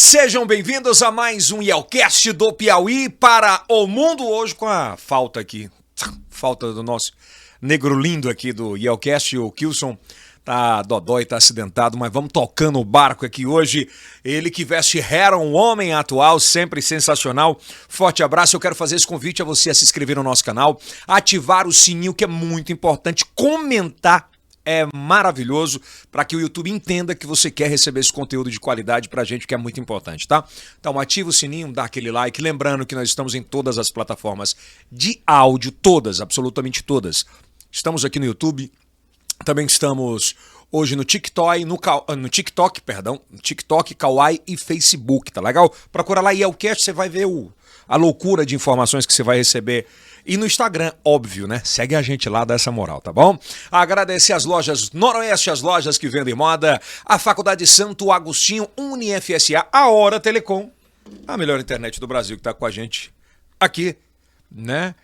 Sejam bem-vindos a mais um Yelcast do Piauí para o mundo, hoje com a falta do nosso negro lindo aqui do Yelcast, o Kilson. Tá dodói, tá acidentado, mas vamos tocando o barco aqui hoje. Ele que veste Heron, um homem atual, sempre sensacional. Forte abraço, eu quero fazer esse convite a você a se inscrever no nosso canal, ativar o sininho, que é muito importante, comentar. É maravilhoso para que o YouTube entenda que você quer receber esse conteúdo de qualidade pra gente, que é muito importante, tá? Então ativa o sininho, dá aquele like, lembrando que nós estamos em todas as plataformas de áudio, todas, absolutamente todas. Estamos aqui no YouTube, também estamos hoje no TikTok, no TikTok, Kawaii e Facebook, tá legal? Procura lá Yelcast, você vai ver a loucura de informações que você vai receber. E no Instagram, óbvio, né? Segue a gente lá, dá essa moral, tá bom? Agradecer às lojas Noroeste, as lojas que vendem moda, a Faculdade Santo Agostinho, UniFSA, a Hora Telecom, a melhor internet do Brasil que tá com a gente aqui, né?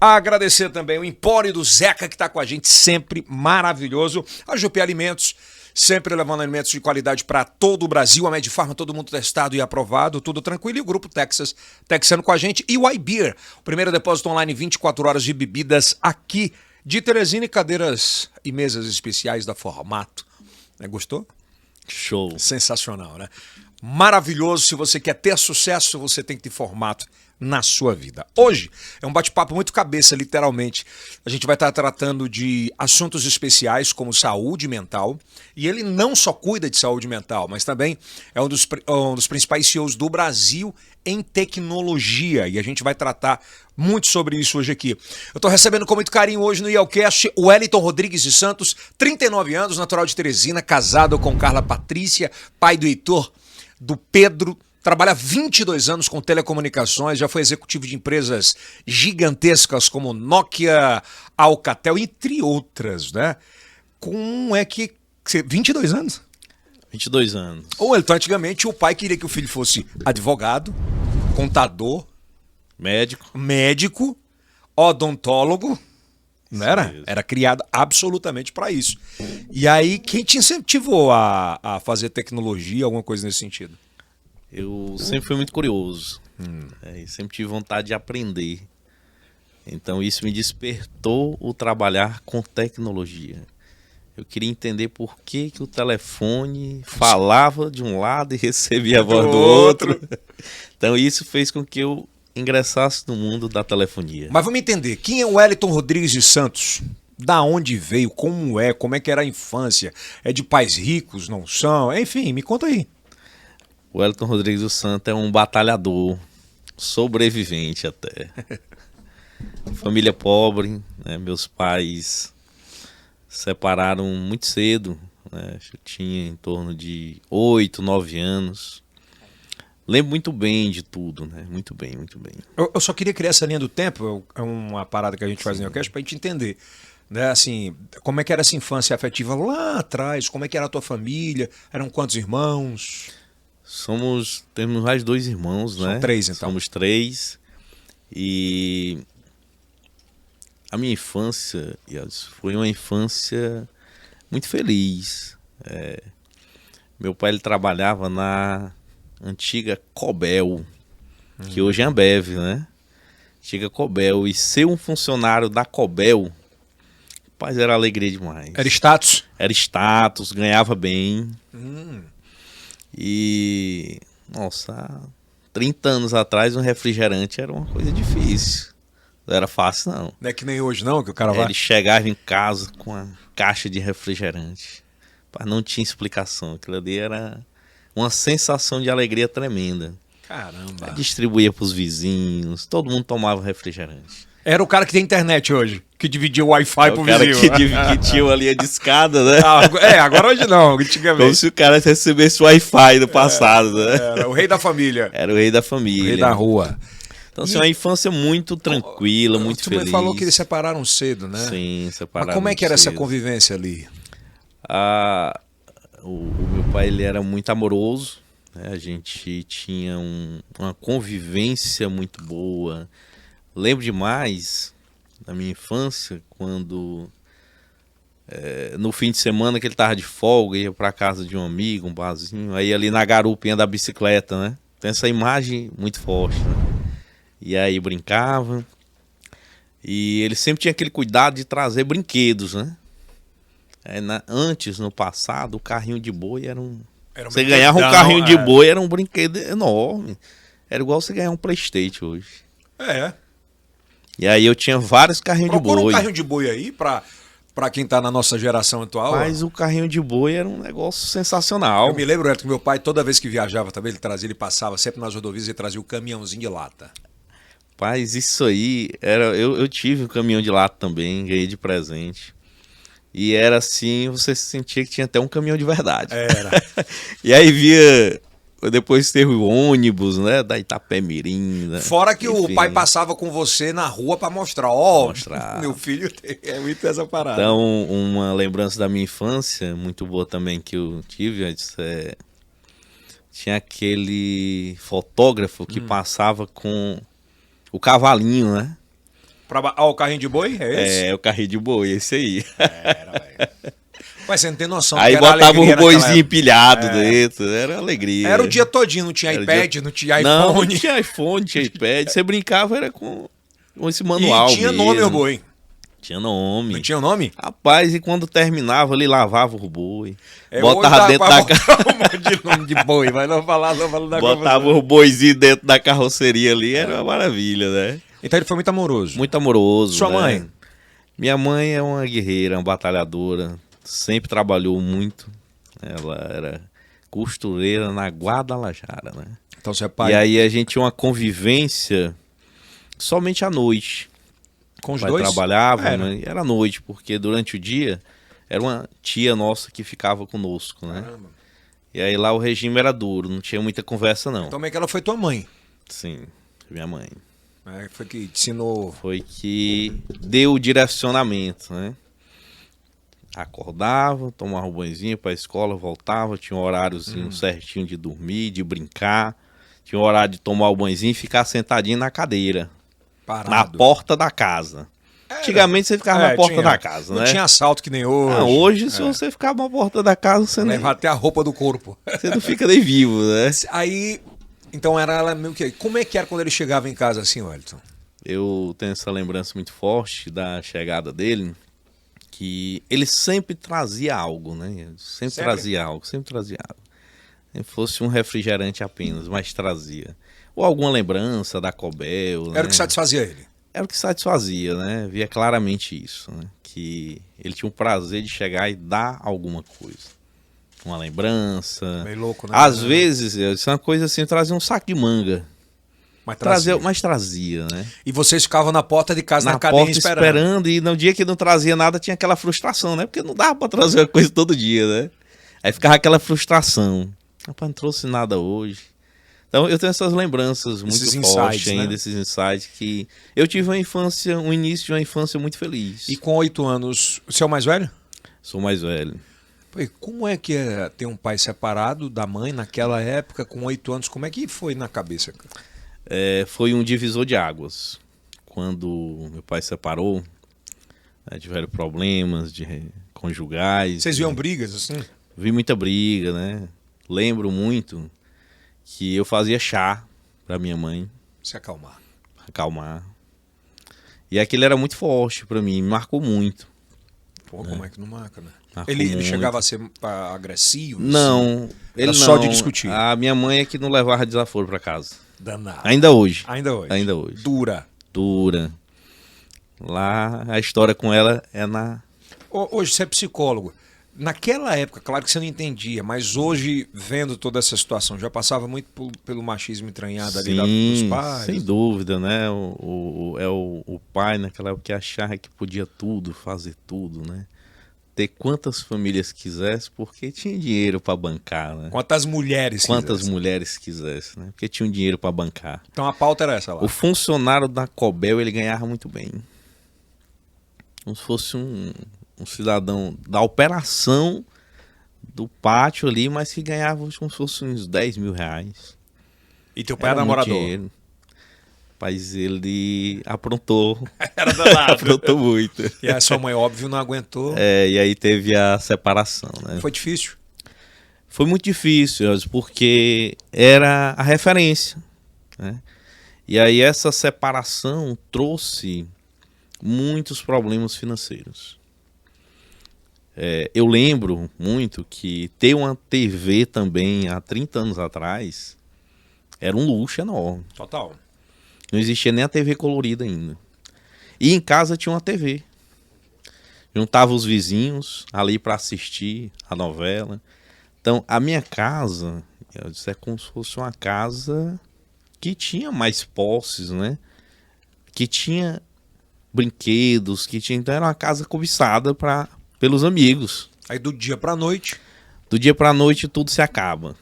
Agradecer também o Empório do Zeca, que tá com a gente sempre, maravilhoso. A Jupi Alimentos, sempre levando alimentos de qualidade para todo o Brasil. A Medifarma, todo mundo testado e aprovado, tudo tranquilo. E o Grupo Texas, texano com a gente. E o iBeer, o primeiro depósito online 24 horas de bebidas aqui de Teresina, e cadeiras e mesas especiais da Formato. Gostou? Show. Sensacional, né? Maravilhoso. Se você quer ter sucesso, você tem que ter Formato na sua vida. Hoje é um bate-papo muito cabeça, literalmente. A gente vai estar tratando de assuntos especiais como saúde mental, e ele não só cuida de saúde mental, mas também é um dos principais CEOs do Brasil em tecnologia, e a gente vai tratar muito sobre isso hoje aqui. Eu estou recebendo com muito carinho hoje no Yelcast o Wellington Rodrigues de Santos, 39 anos, natural de Teresina, casado com Carla Patrícia, pai do Heitor, do Pedro. Trabalha 22 anos com telecomunicações, já foi executivo de empresas gigantescas como Nokia, Alcatel, entre outras, né? Como é que... 22 anos? 22 anos. Ou então, antigamente, o pai queria que o filho fosse advogado, contador, médico, odontólogo, não era? Era criado absolutamente para isso. E aí, quem te incentivou a fazer tecnologia, alguma coisa nesse sentido? Eu sempre fui muito curioso, e sempre tive vontade de aprender. Então isso me despertou o trabalhar com tecnologia. Eu queria entender por que o telefone falava de um lado e recebia a voz do outro. Então isso fez com que eu ingressasse no mundo da telefonia. Mas vamos entender, quem é o Wellington Rodrigues de Santos? Da onde veio? Como é que era a infância? É de pais ricos, não são? Enfim, me conta aí. O Wellington Rodrigues do Santos é um batalhador, sobrevivente até. Família pobre, né? Meus pais separaram muito cedo, né? Eu tinha em torno de 8, 9 anos. Lembro muito bem de tudo, né? Muito bem, muito bem. Eu só queria criar essa linha do tempo, é uma parada que a gente faz no Yelcast, pra gente entender, né? Assim, como é que era essa infância afetiva lá atrás, como é que era a tua família, eram quantos irmãos? Temos mais 2 irmãos, né? São 3, então. Somos 3. E a minha infância foi uma infância muito feliz. Meu pai ele trabalhava na antiga Cobel, que hoje é Ambev, né? Antiga Cobel. E ser um funcionário da Cobel, rapaz, era alegria demais. Era status? Era status, ganhava bem. E, nossa, há 30 anos atrás um refrigerante era uma coisa difícil. Não era fácil, não. Não é que nem hoje, não, que o cara vai... Ele chegava em casa com a caixa de refrigerante. Não tinha explicação. Aquilo ali era uma sensação de alegria tremenda. Caramba. Distribuía para os vizinhos, todo mundo tomava refrigerante. Era o cara que tem internet hoje, que dividia o Wi-Fi pro vizinho. O cara que tinha uma linha de escada, né? Agora hoje não, antigamente. Como se o cara recebesse o Wi-Fi do passado, né? Era o rei da família. Era o rei da família. O rei da rua. Então, assim, uma infância muito tranquila, muito feliz. Tu falou que eles separaram cedo, né? Sim, separaram. Mas como é que era cedo. essa convivência ali? O meu pai, ele era muito amoroso, né? A gente tinha uma convivência muito boa. Lembro demais da minha infância, quando no fim de semana que ele tava de folga, ia pra casa de um amigo, um barzinho, aí ali na garupinha da bicicleta, né? Tem essa imagem muito forte, né? E aí brincava. E ele sempre tinha aquele cuidado de trazer brinquedos, né? Antes, no passado, o carrinho de boi era um... Você ganhava um carrinho de boi, era um brinquedo enorme. Era igual você ganhar um PlayStation hoje. É. E aí eu tinha vários carrinhos de boi. Procura um carrinho de boi aí pra quem tá na nossa geração atual. Mas o carrinho de boi era um negócio sensacional. Eu me lembro, Elton, que meu pai, toda vez que viajava também, ele passava sempre nas rodovias e trazia o caminhãozinho de lata. Rapaz, isso aí, eu tive um caminhão de lata também, ganhei de presente. E era assim, você sentia que tinha até um caminhão de verdade. Era. E aí depois teve o ônibus, né, da Itapemirim. Né? Fora que o pai passava com você na rua pra mostrar, meu filho é muito essa parada. Então, uma lembrança da minha infância, muito boa também que eu tive antes, tinha aquele fotógrafo que passava com o cavalinho, né? O carrinho de boi? É esse? É, o carrinho de boi, esse aí. Era, velho. Mas você não tem noção. Aí botava o boizinho empilhado dentro, era alegria. Era o dia todinho, não tinha iPad, não tinha iPhone. Não tinha iPhone, não tinha iPad. Você brincava era com esse manual. E tinha mesmo. nome o boi. Tinha nome. Não tinha o nome? Rapaz, e quando terminava, ele lavava o boi. Botava dentro da carroceria. Nome de boi, mas não falar da botava o boizinho dentro da carroceria ali, era uma maravilha, né? Então ele foi muito amoroso. Muito amoroso. Sua mãe? Minha mãe é uma guerreira, uma batalhadora. Sempre trabalhou muito. Ela era costureira na Guadalajara, né? Então você é pai. E aí a gente tinha uma convivência somente à noite. Com os pai dois? Trabalhava, né? Era à noite, porque durante o dia era uma tia nossa que ficava conosco, né? Caramba. E aí lá o regime era duro, não tinha muita conversa não. Então como é que ela foi tua mãe? Sim, minha mãe. Foi que te ensinou. Foi que deu o direcionamento, né? Acordava, tomava um banhozinho para a escola, voltava, tinha um horáriozinho certinho de dormir, de brincar, tinha um horário de tomar o banhozinho e ficar sentadinho na cadeira, Parado. na porta da casa. Antigamente você ficava na porta da casa, né? Não tinha assalto que nem hoje. Não, hoje se você ficar na porta da casa, você não... Levar até a roupa do corpo. Você não fica nem vivo, né? Aí, então era ela meio que... Como é que era quando ele chegava em casa assim, Wellington? Eu tenho essa lembrança muito forte da chegada dele, que ele sempre trazia algo, né? Sempre trazia algo. Nem fosse um refrigerante apenas, mas trazia. Ou alguma lembrança da Cobel. Era o que satisfazia ele? Era o que satisfazia, né? Via claramente isso, né? Que ele tinha o prazer de chegar e dar alguma coisa. Uma lembrança. Meio louco, né? Às vezes, isso é uma coisa assim, trazia um saco de manga. Mas trazia, né? E vocês ficavam na porta de casa, na cabine porta esperando. E no dia que não trazia nada, tinha aquela frustração, né? Porque não dava pra trazer uma coisa todo dia, né? Aí ficava aquela frustração. Rapaz, não trouxe nada hoje. Então eu tenho essas lembranças muito fortes ainda, né? Esses insights que... Eu tive um início de uma infância muito feliz. E com 8 anos, você é o mais velho? Sou mais velho. Pô, como é que é ter um pai separado da mãe naquela época, com 8 anos? Como é que foi na cabeça, cara? Foi um divisor de águas. Quando meu pai separou, tiveram problemas conjugais. Vocês viam brigas assim? Vi muita briga, né? Lembro muito que eu fazia chá pra minha mãe. Se acalmar. Acalmar. E aquilo era muito forte pra mim, me marcou muito. Pô, como é que não marca, né? Ele chegava a ser agressivo? Não, assim? ele não. Só de discutir. A minha mãe é que não levava desaforo pra casa. Danado. Ainda hoje. Ainda hoje. Dura. Lá a história com ela é na... Hoje você é psicólogo. Naquela época, claro que você não entendia, mas hoje, vendo toda essa situação, já passava muito pelo machismo entranhado ali dos pais? Sem dúvida, né? O pai naquela época que achava que podia tudo, fazer tudo, né? Ter quantas famílias quisesse, porque tinha dinheiro para bancar, né? Quantas mulheres quisesse, né? Porque tinha um dinheiro para bancar. Então a pauta era essa lá. O funcionário da Cobel, ele ganhava muito bem. Como se fosse um cidadão da operação do pátio ali, mas que ganhava como se fosse uns 10 mil reais. E teu pai era namorador? Rapaz, ele aprontou. Era danado. Aprontou muito. E a sua mãe, óbvio, não aguentou. E aí teve a separação, né? Foi difícil? Foi muito difícil, porque era a referência, né? E aí essa separação trouxe muitos problemas financeiros. Eu lembro muito que ter uma TV também há 30 anos atrás era um luxo enorme. Total. Não existia nem a TV colorida ainda. E em casa tinha uma TV. Juntava os vizinhos ali para assistir a novela. Então, a minha casa, eu disse, é como se fosse uma casa que tinha mais posses, né? Que tinha brinquedos, então era uma casa cobiçada pelos amigos. Aí do dia pra noite. Do dia pra noite tudo se acaba.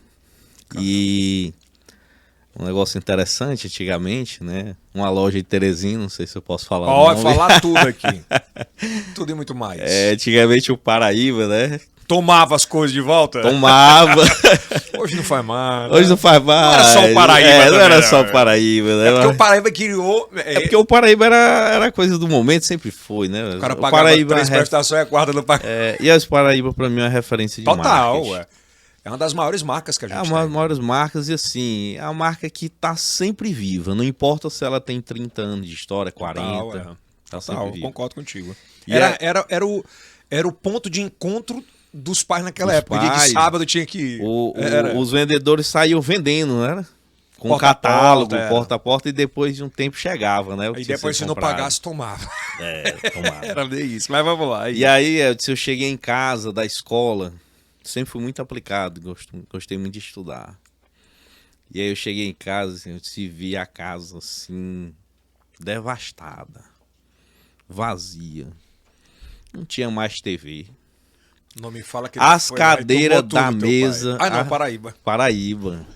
E um negócio interessante, antigamente, né? Uma loja de Teresina, não sei se eu posso falar. Pode falar tudo aqui. Tudo e muito mais. Antigamente o Paraíba, né? Tomava as coisas de volta? Tomava. Hoje não faz mais. Hoje não faz mais. Não era só o Paraíba. Não era só o Paraíba, né? É porque o Paraíba criou... É porque o Paraíba era coisa do momento, sempre foi, né? O cara pagava Paraíba 3 prestações e a quarta não pagava. E as Paraíba, pra mim, é uma referência de Total, marketing. É uma das maiores marcas que a gente tem. É uma das maiores marcas e, assim, é uma marca que tá sempre viva. Não importa se ela tem 30 anos de história, 40. Tá sempre viva. Concordo contigo. E Era o ponto de encontro dos pais naquela época. Dia de sábado tinha que ir. Os vendedores saíam vendendo, não era? Com Porta catálogo, porta, porta a porta, e depois de um tempo chegava, né? E depois, se não pagasse, tomava. Tomava. Era bem isso. Mas vamos lá. E aí, eu cheguei em casa da escola, sempre fui muito aplicado, gostei muito de estudar. E aí eu cheguei em casa, assim, eu vi a casa assim, devastada, vazia. Não tinha mais TV. Não me fala que as cadeiras da mesa. Paraíba. Paraíba.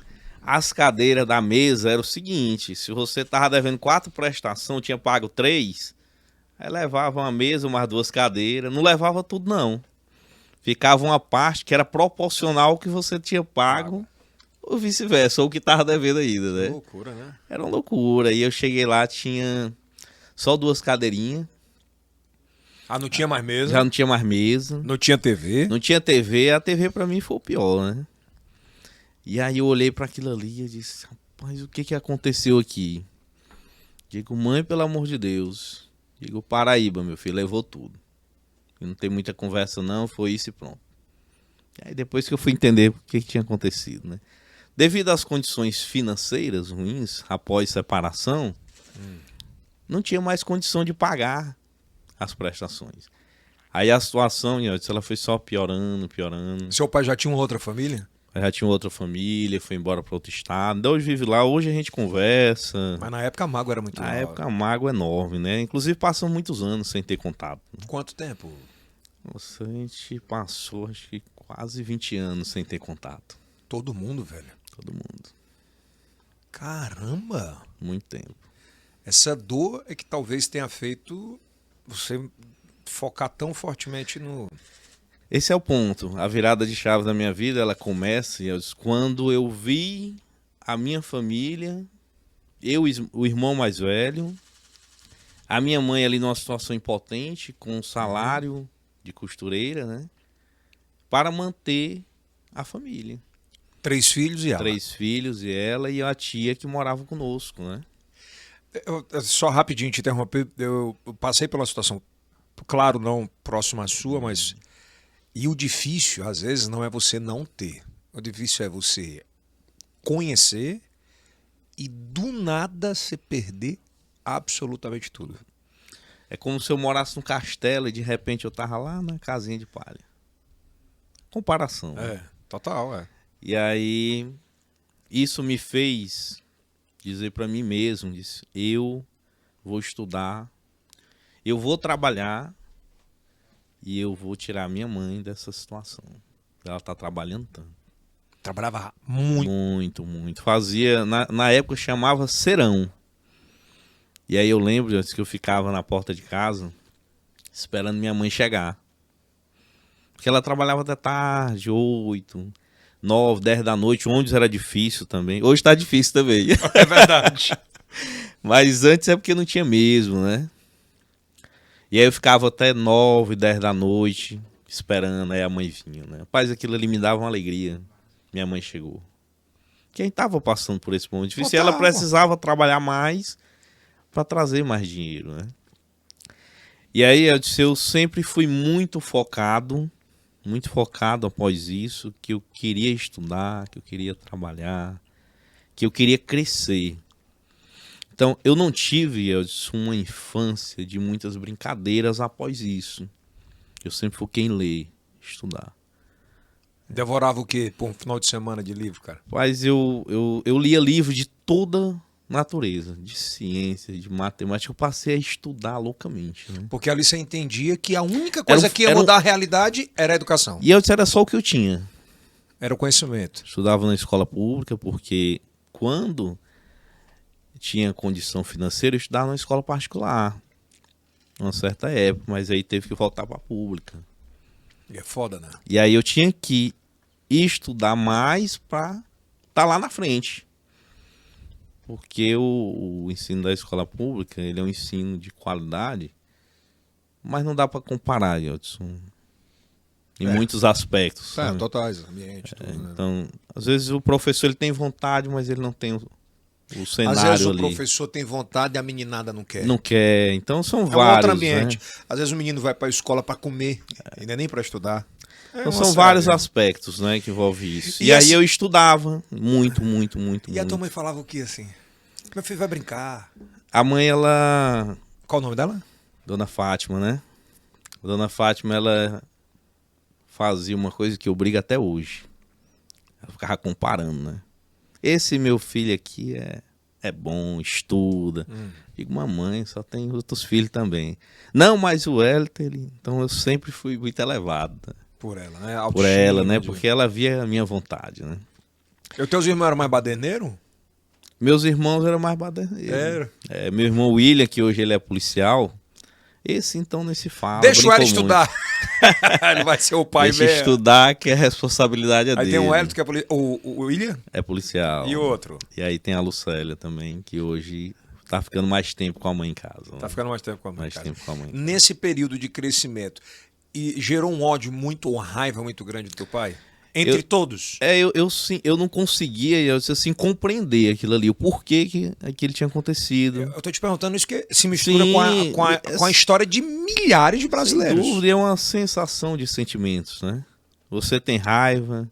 As cadeiras da mesa era o seguinte: se você tava devendo 4 prestações, tinha pago 3, aí levava uma mesa, umas 2 cadeiras, não levava tudo não. Ficava uma parte que era proporcional ao que você tinha pago, ou vice-versa, ou o que tava devendo ainda, né? Loucura, né? Era uma loucura. E eu cheguei lá, tinha só 2 cadeirinhas. Não tinha mais mesa? Já não tinha mais mesa. Não tinha TV? Não tinha TV. A TV pra mim foi o pior, né? E aí eu olhei pra aquilo ali e disse, rapaz, o que aconteceu aqui? Digo, mãe, pelo amor de Deus. Digo, Paraíba, meu filho, levou tudo. E não tem muita conversa não, foi isso e pronto. E aí depois que eu fui entender o que tinha acontecido, né? Devido às condições financeiras ruins, após separação, não tinha mais condição de pagar as prestações. Aí a situação, ela foi só piorando. Seu pai já tinha uma outra família? Já tinha outra família, foi embora para outro estado. Então hoje vive lá, hoje a gente conversa. Mas na época a mágoa era muito enorme. Na época a mágoa é enorme, né? Inclusive passam muitos anos sem ter contato. Né? Quanto tempo? Nossa, a gente passou acho que quase 20 anos sem ter contato. Todo mundo, velho? Todo mundo. Caramba! Muito tempo. Essa dor é que talvez tenha feito você focar tão fortemente no... Esse é o ponto. A virada de chave da minha vida, ela começa quando eu vi a minha família, o irmão mais velho, a minha mãe ali numa situação impotente, com um salário de costureira, né? Para manter a família. 3 filhos e ela. 3 filhos e ela e a tia que morava conosco, né? Só rapidinho te interromper, eu passei pela situação, claro, não próxima à sua, mas... E o difícil, às vezes, não é você não ter. O difícil é você conhecer e do nada você perder absolutamente tudo. É como se eu morasse num castelo e de repente eu tava lá na casinha de palha. Comparação. Total. E aí, isso me fez dizer para mim mesmo, eu vou estudar, eu vou trabalhar, e eu vou tirar minha mãe dessa situação. Ela tá trabalhando tanto. Trabalhava muito? Muito. Fazia, na época chamava serão. E aí eu lembro antes que eu ficava na porta de casa, esperando minha mãe chegar. Porque ela trabalhava até tarde, 8, 9, 10 da noite. O ônibus era difícil também. Hoje tá difícil também. É verdade. Mas antes é porque não tinha mesmo, né? E aí eu ficava até 9, 10 da noite esperando, aí a mãe vinha, né? Rapaz, aquilo ali me dava uma alegria. Minha mãe chegou. Quem tava passando por esse momento difícil, ela precisava trabalhar mais para trazer mais dinheiro, né? E aí eu sempre fui muito focado após isso, que eu queria estudar, que eu queria trabalhar, que eu queria crescer. Então, eu não tive, Eudson, uma infância de muitas brincadeiras após isso. Eu sempre foquei em ler, estudar. Devorava o quê por um final de semana de livro, cara? Mas eu lia livros de toda natureza, de ciência, de matemática. Eu passei a estudar loucamente, né? Porque ali você entendia que a única coisa que ia mudar a realidade era a educação. E eu era só o que eu tinha. Era o conhecimento. Estudava na escola pública porque quando tinha condição financeira, eu estudava na escola particular. Uma certa época, mas aí teve que voltar para a pública. E é foda, né? E aí eu tinha que estudar mais para estar lá na frente. Porque o ensino da escola pública, ele é um ensino de qualidade, mas não dá para comparar, Yodson, em muitos aspectos. Totais, ambiente, tudo, né? Então, às vezes o professor ele tem vontade, mas ele não tem o cenário ali. Às vezes o ali. professor tem vontade e a meninada não quer. Não quer. Então são É um vários. outro ambiente. Né? Às vezes o menino vai para a escola para comer, e não é nem para estudar. Então são vários aspectos, né, que envolve isso. E aí eu estudava muito. E a tua mãe falava o que assim? Meu filho vai brincar. A mãe, ela... Qual o nome dela? Dona Fátima, né? Dona Fátima, ela fazia uma coisa que eu brigo até hoje. Ela ficava comparando, né? Esse meu filho aqui é bom, estuda. Digo, mamãe, só tem outros filhos também. Não, mas o Héliter, então eu sempre fui muito elevado. Né? Por ela, né? Por ela, né? Porque ela via a minha vontade, né? E os teus irmãos eram mais baderneiros? Meus irmãos eram mais baderneiros. Meu irmão William, que hoje ele é policial, esse então nem se fala. Deixa o Hélio estudar. Ele vai ser o pai mesmo. Deixa estudar, que a responsabilidade é aí dele. Aí tem o Hélio, que é o William? É policial. E o outro? E aí tem a Lucélia também, que hoje tá ficando mais tempo com a mãe em casa. Né? Tá ficando mais tempo com a mãe mais em casa. Tempo com a mãe. Nesse período de crescimento, e gerou um ódio muito, uma raiva muito grande do teu pai? Entre todos? Eu não conseguia, assim, compreender aquilo ali, o porquê que aquilo tinha acontecido. Eu tô te perguntando isso que se mistura com a história de milhares de brasileiros. Sem dúvida, é uma sensação de sentimentos, né? Você tem raiva,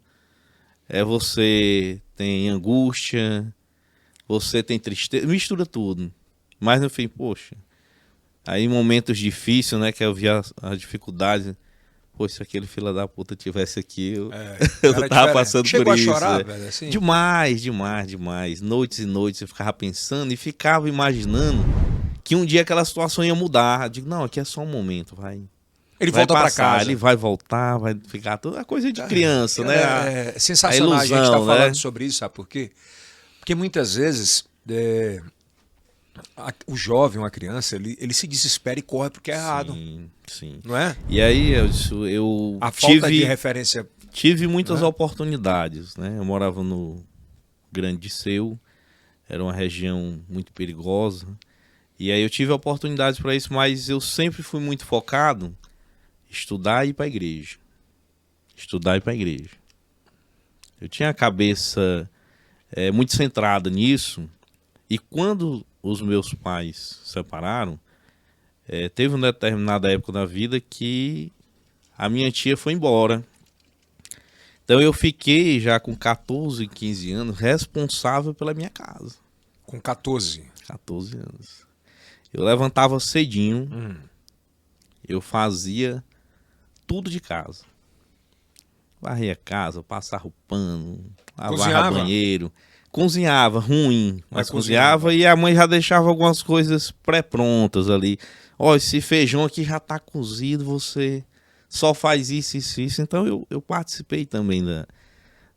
você tem angústia, você tem tristeza, mistura tudo. Mas no fim, poxa, aí em momentos difíceis, né, que eu via as dificuldades... Pô, se aquele filho da puta tivesse aqui, eu não tava passando Chegou por isso. Chegou a chorar, velho, assim? Demais. Noites e noites eu ficava pensando e ficava imaginando que um dia aquela situação ia mudar. Eu digo, não, aqui é só um momento, vai. Ele volta pra casa. Ele vai voltar, vai ficar toda a coisa de criança, né? É sensacional a gente tá falando sobre isso, sabe por quê? Porque muitas vezes o jovem, uma criança, ele se desespera e corre porque é errado. Sim. Não é? E aí eu a falta de referência. Tive muitas oportunidades, né? Eu morava no Grande de Seu, era uma região muito perigosa. E aí eu tive oportunidades para isso, mas eu sempre fui muito focado em estudar e ir para a igreja. Eu tinha a cabeça muito centrada nisso. E quando os meus pais se separaram, teve uma determinada época da vida que a minha tia foi embora. Então eu fiquei já com 14, 15 anos responsável pela minha casa. Com 14? 14 anos. Eu levantava cedinho, eu fazia tudo de casa. Varria a casa, passava o pano, lavava banheiro. Cozinhava ruim, mas cozinhava e a mãe já deixava algumas coisas pré-prontas ali. Ó, esse feijão aqui já tá cozido, você só faz isso. Então eu participei também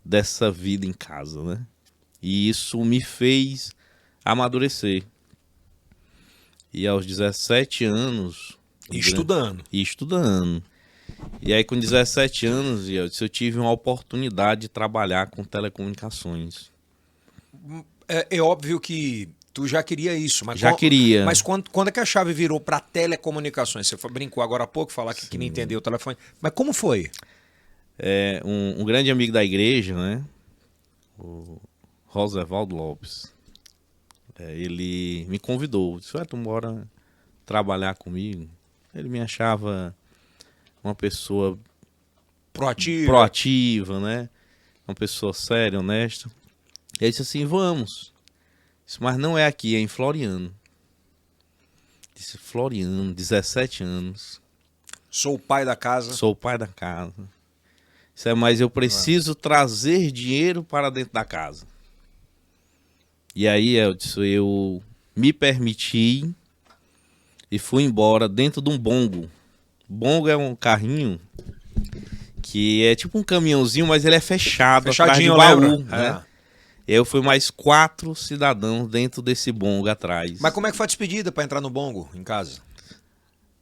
dessa vida em casa, né? E isso me fez amadurecer. E aos 17 anos... Estudando. E aí com 17 anos eu tive uma oportunidade de trabalhar com telecomunicações. É óbvio que Tu já queria isso, mas Já queria. Mas quando é que a chave virou para telecomunicações? Você brincou agora há pouco, falar que não entendeu o telefone. Mas como foi? Um grande amigo da igreja, né? O Rosevaldo Lopes. Ele me convidou. Disse, tu bora trabalhar comigo? Ele me achava uma pessoa proativa, né? Uma pessoa séria, honesta. E ele disse assim, vamos. Disse, mas não é aqui, é em Floriano. Disse, Floriano, 17 anos. Sou o pai da casa. Sou o pai da casa. Disse, mas eu preciso trazer dinheiro para dentro da casa. E aí, eu me permiti e fui embora dentro de um bongo. Bongo é um carrinho que é tipo um caminhãozinho, mas ele é fechado atrás de baú, né? E aí eu fui mais 4 cidadãos dentro desse bongo atrás. Mas como é que foi a despedida para entrar no bongo em casa?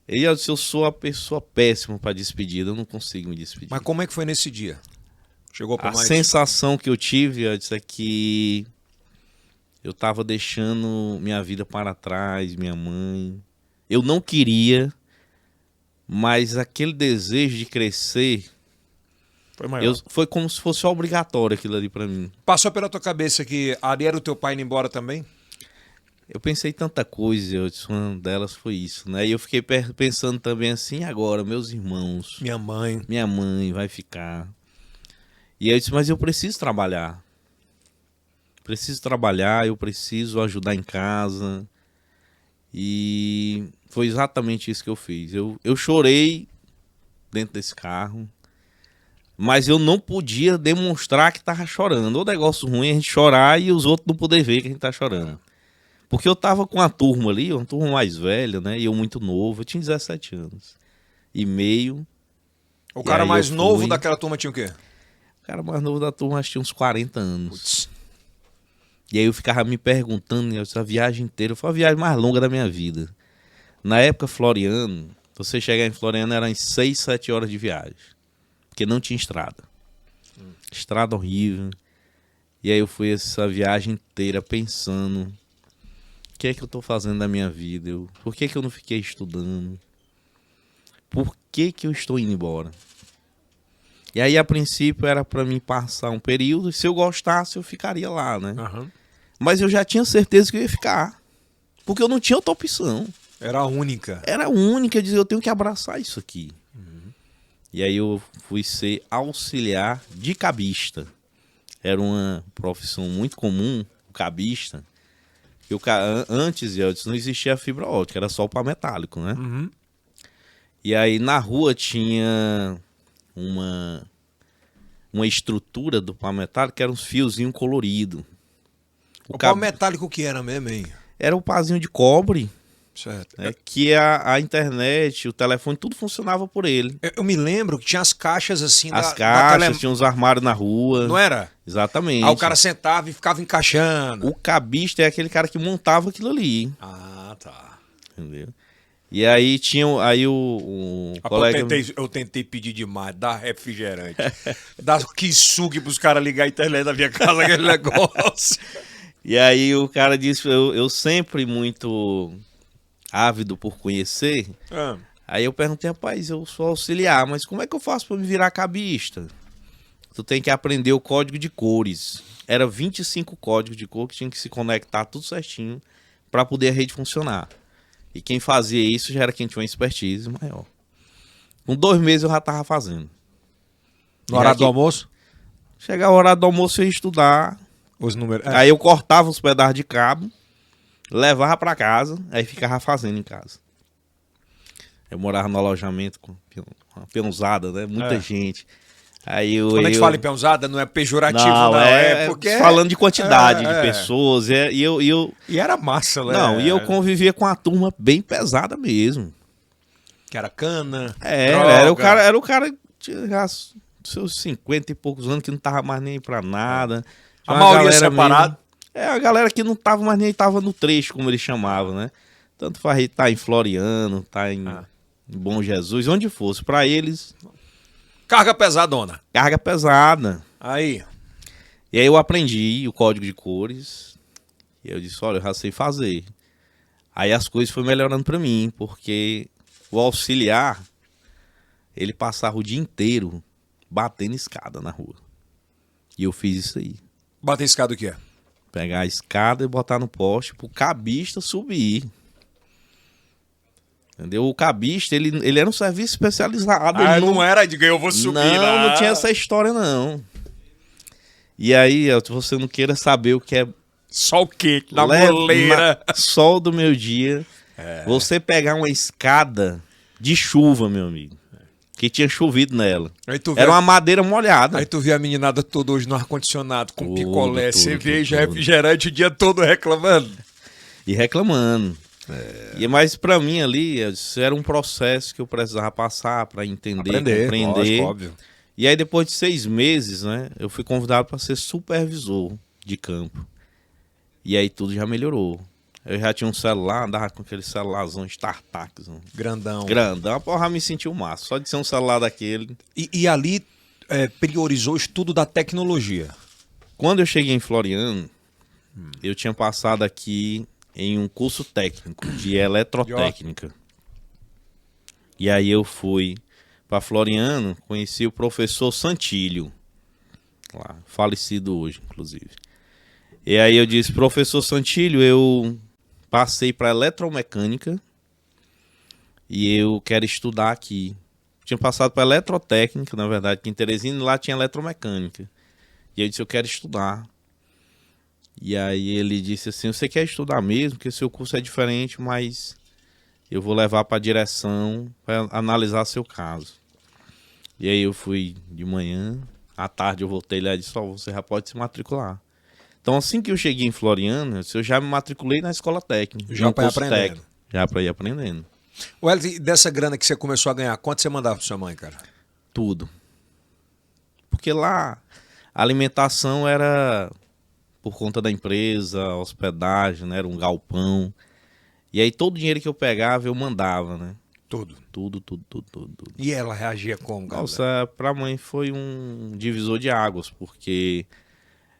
Eu sou a pessoa péssima para despedida, eu não consigo me despedir. Mas como é que foi nesse dia? Chegou para A sensação que eu tive, é que eu tava deixando minha vida para trás, minha mãe. Eu não queria, mas aquele desejo de crescer foi maior. Foi como se fosse obrigatório aquilo ali para mim. Passou pela tua cabeça que ali era o teu pai indo embora também? Eu pensei tanta coisa, uma delas foi isso, né? E eu fiquei pensando também assim, agora, meus irmãos. Minha mãe vai ficar. E aí eu disse, mas eu preciso trabalhar. Eu preciso ajudar em casa. E foi exatamente isso que eu fiz. Eu chorei dentro desse carro, mas eu não podia demonstrar que estava chorando. O negócio ruim é a gente chorar e os outros não poderem ver que a gente está chorando. Porque eu tava com uma turma ali, uma turma mais velha, né? E eu muito novo, eu tinha 17 anos e meio. O cara mais novo daquela turma tinha o quê? O cara mais novo da turma acho que tinha uns 40 anos. Putz. E aí eu ficava me perguntando, essa viagem inteira, foi a viagem mais longa da minha vida. Na época, Floriano, você chegar em Floriano eram 6, 7 horas de viagem. Porque não tinha estrada. Estrada horrível. E aí eu fui essa viagem inteira pensando, o que é que eu tô fazendo da minha vida? Por que eu não fiquei estudando? Por que eu estou indo embora? E aí, a princípio, era para mim passar um período, e se eu gostasse, eu ficaria lá, né? Uhum. Mas eu já tinha certeza que eu ia ficar. Porque eu não tinha outra opção. Era a única. Era a única, dizer, eu tenho que abraçar isso aqui. Uhum. E aí eu fui ser auxiliar de cabista. Era uma profissão muito comum, o cabista. Antes, não existia fibra ótica, era só o pau metálico, né? Uhum. E aí na rua tinha uma estrutura do pau metálico que era uns fiozinhos coloridos. O pau metálico que era mesmo, hein? Era o pauzinho de cobre. Certo. Que a internet, o telefone, tudo funcionava por ele. Eu me lembro que tinha as caixas assim. As caixas, tinha uns armários na rua. Não era? Exatamente. Aí o cara sentava e ficava encaixando. O cabista é aquele cara que montava aquilo ali. Ah, tá. Entendeu? E aí tinha o colega... Eu tentei pedir demais, dar refrigerante. Dar kisugi pros caras ligar a internet da minha casa, aquele negócio. E aí o cara disse, eu sempre muito ávido por conhecer. Aí eu perguntei, rapaz, eu sou auxiliar, mas como é que eu faço para me virar cabista? Tu tem que aprender o código de cores. Era 25 códigos de cor que tinha que se conectar tudo certinho para poder a rede funcionar. E quem fazia isso já era quem tinha uma expertise maior. Com 2 meses eu já tava fazendo. No horário do almoço? Chegava o horário do almoço eu ia estudar. Os números. Aí eu cortava os pedaços de cabo, levava para casa, aí ficava fazendo em casa. Eu morava no alojamento com uma peãozada, né? Muita gente. Aí Quando a gente fala em peãozada, não é pejorativo, não. É porque falando de quantidade de pessoas. E era massa, né? Não, e eu convivia com a turma bem pesada mesmo. Que era cana. Era o cara tinha já seus 50 e poucos anos que não tava mais nem pra nada. A maioria separado. A galera que não tava mais nem tava no trecho, como eles chamavam, né? Tanto faz estar em Floriano, tá em Bom Jesus, onde fosse. Pra eles... Carga pesadona. Carga pesada. Aí. E aí eu aprendi o código de cores. E eu disse, olha, eu já sei fazer. Aí as coisas foram melhorando para mim, porque o auxiliar, ele passava o dia inteiro batendo escada na rua. E eu fiz isso aí. Bater escada o quê? Pegar a escada e botar no poste pro cabista subir. Entendeu? O cabista, ele era um serviço especializado. Não era de eu vou subir lá. Não tinha essa história, não. E aí, você não queira saber o que é... Só o quê? Na moleira. Sol do meu dia. Você pegar uma escada de chuva, meu amigo. Que tinha chovido nela. Era uma madeira molhada. Aí tu vê a meninada toda hoje no ar-condicionado, com picolé, cerveja, tudo. refrigerante o dia todo reclamando. E reclamando. Mas pra mim ali, isso era um processo que eu precisava passar pra entender, compreender. Lógico, óbvio. E aí depois de 6 meses, né, eu fui convidado para ser supervisor de campo. E aí tudo já melhorou. Eu já tinha um celular, andava com aquele celularzão StarTac. Grandão. Porra, me senti o máximo, só de ser um celular daquele. E ali priorizou o estudo da tecnologia. Quando eu cheguei em Floriano, eu tinha passado aqui em um curso técnico de eletrotécnica. E aí eu fui para Floriano, conheci o professor Santilho, lá, falecido hoje, inclusive. E aí eu disse, professor Santilho, eu passei para eletromecânica e eu quero estudar aqui. Tinha passado para eletrotécnica, na verdade, que em Teresina lá tinha eletromecânica. E eu disse, eu quero estudar. E aí ele disse assim, você quer estudar mesmo, porque seu curso é diferente, mas eu vou levar para a direção para analisar seu caso. E aí eu fui de manhã, à tarde eu voltei lá e disse, você já pode se matricular. Então assim que eu cheguei em Floriano, eu já me matriculei na escola técnica. Já para ir aprendendo. Técnico, já para ir aprendendo. Wesley, dessa grana que você começou a ganhar, quanto você mandava para sua mãe, cara? Tudo. Porque lá a alimentação era por conta da empresa, hospedagem, né? Era um galpão. E aí todo o dinheiro que eu pegava eu mandava, né? Tudo. Tudo. E ela reagia como, cara? Nossa, pra mãe foi um divisor de águas, porque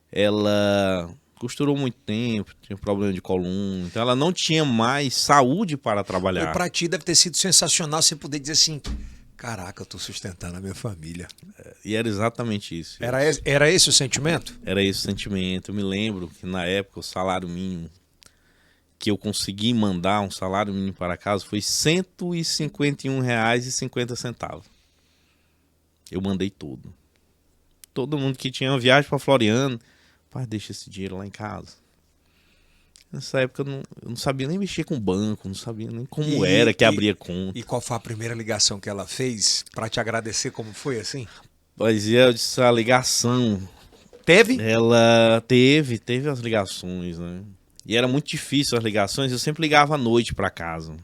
ela costurou muito tempo, tinha problema de coluna, então ela não tinha mais saúde para trabalhar. E pra ti deve ter sido sensacional você poder dizer assim, caraca, eu tô sustentando a minha família. E era exatamente isso. Era esse o sentimento? Era esse o sentimento. Eu me lembro que na época o salário mínimo que eu consegui mandar, um salário mínimo para casa, foi R$ 151,50. Eu mandei tudo. Todo mundo que tinha uma viagem para Floriano, pai, deixa esse dinheiro lá em casa. Nessa época eu não sabia nem mexer com banco, não sabia nem como era que abria conta. E qual foi a primeira ligação que ela fez para te agradecer? Como foi assim? Pois é, eu disse, a ligação... Teve? Ela teve as ligações, né? E era muito difícil as ligações, eu sempre ligava à noite para casa.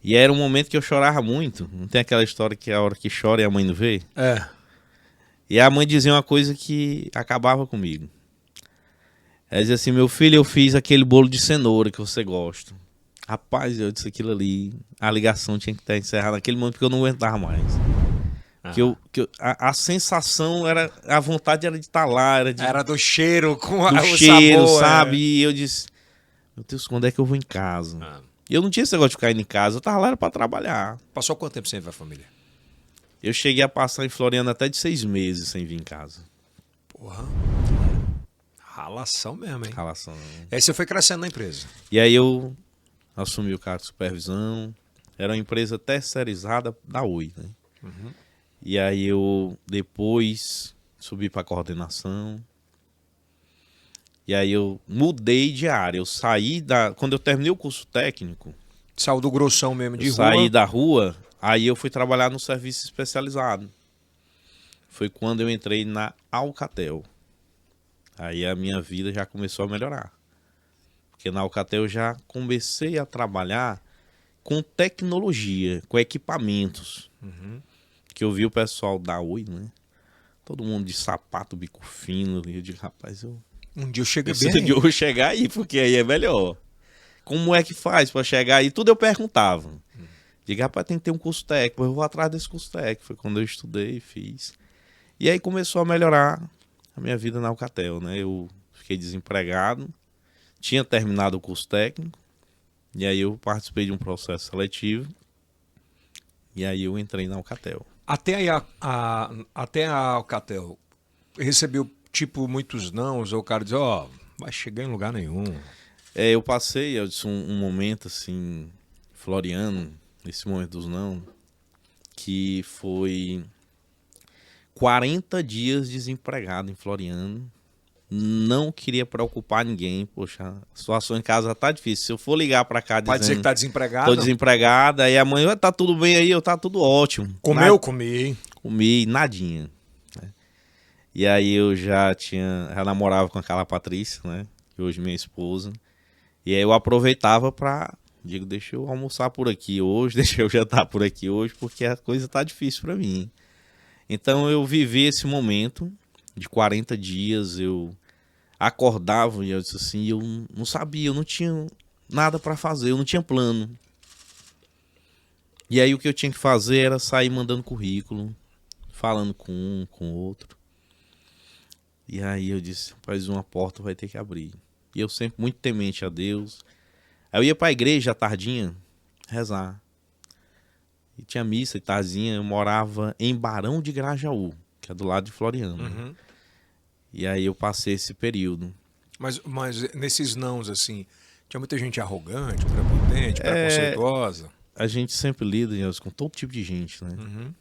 E era um momento que eu chorava muito. Não tem aquela história que a hora que chora e a mãe não vê? É. E a mãe dizia uma coisa que acabava comigo. Ela dizia assim, meu filho, eu fiz aquele bolo de cenoura que você gosta. Rapaz, eu disse aquilo ali, a ligação tinha que estar encerrada naquele momento porque eu não aguentava mais. A sensação era, a vontade era de estar lá. Era do cheiro com do o cheiro, sabor, sabe? E eu disse, meu Deus, quando é que eu vou em casa? E eu não tinha esse negócio de ficar indo em casa, eu tava lá para trabalhar. Passou quanto tempo sem ver a família? Eu cheguei a passar em Floriano até de 6 meses sem vir em casa. Porra. Ralação mesmo, hein? Relação. Aí você foi crescendo na empresa. E aí eu assumi o cargo de supervisão. Era uma empresa terceirizada da Oi, né? E aí eu depois subi para coordenação. E aí eu mudei de área. Eu saí da... Quando eu terminei o curso técnico... Saiu do grossão mesmo de rua. Saí da rua, aí eu fui trabalhar no serviço especializado. Foi quando eu entrei na Alcatel. Aí a minha vida já começou a melhorar. Porque na Alcatel eu já comecei a trabalhar com tecnologia, com equipamentos. Que eu vi o pessoal da Oi, né? Todo mundo de sapato, bico fino. E eu digo, rapaz, Um dia eu cheguei preciso bem. de eu chegar aí, porque aí é melhor. Como é que faz para chegar aí? Tudo eu perguntava. Digo, rapaz, tem que ter um curso técnico. Eu vou atrás desse curso técnico. Foi quando eu estudei e fiz. E aí começou a melhorar a minha vida na Alcatel, né? Eu fiquei desempregado. tinha terminado o curso técnico, e aí eu participei de um processo seletivo, e aí eu entrei na Alcatel. Até a Alcatel recebeu, tipo, muitos nãos, ou o cara diz, ó, vai chegar em lugar nenhum. Eu passei, Eudson, um momento assim, Floriano, nesse momento dos não, que foi 40 dias desempregado em Floriano. Não queria preocupar ninguém. Poxa, a situação em casa tá difícil. Se eu for ligar pra cá Pode dizer que dizendo tá desempregado? tô desempregado, aí a mãe, tá tudo bem aí? Tá tudo ótimo. Comeu? Comi. Comi, nadinha. Né? E aí eu já namorava com aquela Patrícia, né? Que hoje é minha esposa. E aí eu aproveitava pra, deixa eu almoçar por aqui hoje, deixa eu jantar por aqui hoje, porque a coisa tá difícil pra mim. Então eu vivi esse momento de 40 dias, eu acordava e eu disse assim, eu não sabia, eu não tinha nada pra fazer, eu não tinha plano. E aí o que eu tinha que fazer era sair mandando currículo, falando com um, com outro. E aí eu disse, rapaz, uma porta vai ter que abrir. E eu sempre muito temente a Deus. Aí eu ia pra igreja à tardinha, rezar. E tinha missa e tarzinha, eu morava em Barão de Grajaú, que é do lado de Floriano. Uhum. E aí eu passei esse período. Mas nesses nãos, assim, tinha muita gente arrogante, prepotente, preconceituosa. A gente sempre lida com todo tipo de gente, né? Uhum.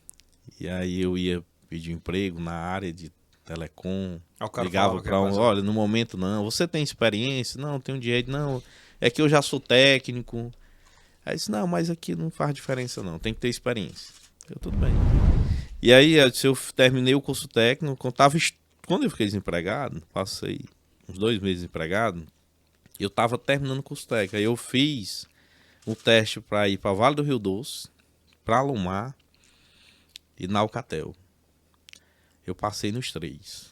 E aí eu ia pedir emprego na área de telecom, ligava para para olha, no momento não, você tem experiência? Não, tenho dinheiro, não, é que eu já sou técnico. Aí disse, não, mas aqui não faz diferença não, tem que ter experiência. Eu, tudo bem. E aí eu terminei o curso técnico, quando eu fiquei desempregado, passei uns 2 meses desempregado, eu tava terminando o curso técnico, aí eu fiz o teste para ir para Vale do Rio Doce, para Alumar e na Alcatel. Eu passei nos 3.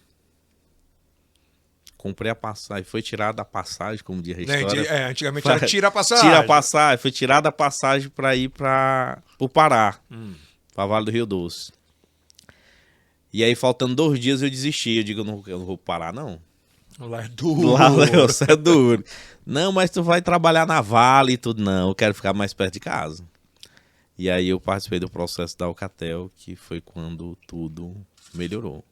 Comprei a passagem, foi tirada a passagem, como diz a história. Antigamente era tira a passagem. Tira a passagem, foi tirada a passagem para ir para o Pará, para Vale do Rio Doce. E aí, faltando 2 dias, eu desisti. Eu digo, eu não vou parar, não. Lá é duro. Lá é duro. Não, mas tu vai trabalhar na Vale e tudo. Não, eu quero ficar mais perto de casa. E aí eu participei do processo da Alcatel, que foi quando tudo melhorou.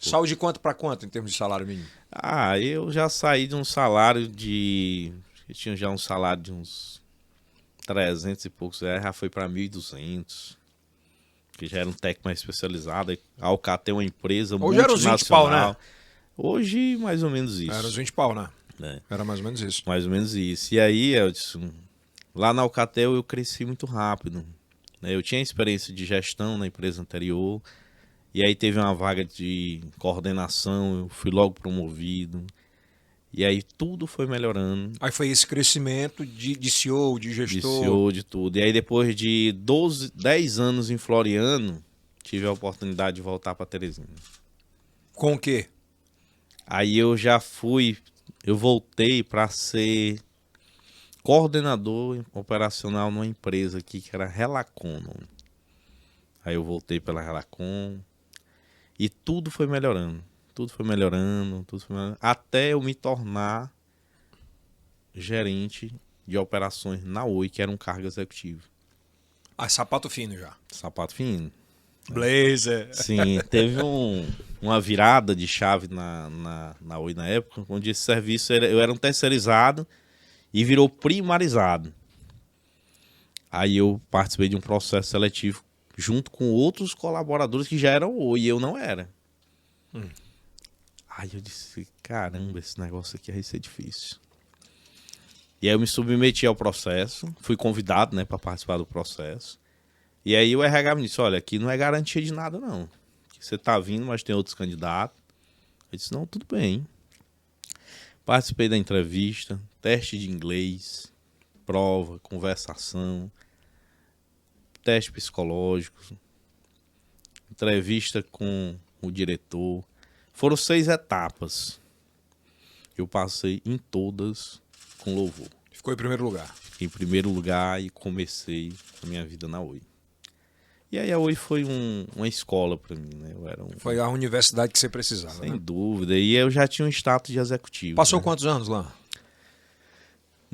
Saiu de quanto para quanto em termos de salário mínimo? Eu já saí de um salário eu tinha já um salário de uns 300 e poucos reais, já foi para 1.200. Que já era um técnico mais especializado. A Alcatel é uma empresa hoje era uns 20 pau, né? Hoje, mais ou menos isso. Era uns 20 pau, né? É. Era mais ou menos isso. Mais ou menos isso. E aí, Eudson, lá na Alcatel eu cresci muito rápido. Eu tinha experiência de gestão na empresa anterior. E aí teve uma vaga de coordenação, eu fui logo promovido. E aí tudo foi melhorando. Aí foi esse crescimento de CEO, de gestor. De CEO, de tudo. E aí depois de 10 anos em Floriano, tive a oportunidade de voltar para Teresina. Com o quê? Aí eu voltei para ser coordenador operacional numa empresa aqui que era Relacom. Aí eu voltei pela Relacom e tudo foi melhorando. Tudo foi melhorando, até eu me tornar gerente de operações na Oi, que era um cargo executivo. Sapato fino já. Sapato fino. Blazer. Sim, teve uma virada de chave na Oi na época, onde esse serviço eu era um terceirizado e virou primarizado. Aí eu participei de um processo seletivo junto com outros colaboradores que já eram Oi e eu não era. Aí eu disse, caramba, esse negócio aqui vai ser difícil. E aí eu me submeti ao processo, fui convidado, né, para participar do processo. E aí o RH me disse, olha, aqui não é garantia de nada não. Você tá vindo, mas tem outros candidatos. Eu disse, não, tudo bem. Participei da entrevista, teste de inglês, prova, conversação, teste psicológico, entrevista com o diretor. Foram 6 etapas. Eu passei em todas com louvor. Ficou em primeiro lugar. Fiquei em primeiro lugar e comecei a minha vida na Oi. E aí a Oi foi uma escola para mim, né? Foi a universidade que você precisava, sem né? dúvida. E eu já tinha um status de executivo. Passou né? quantos anos lá?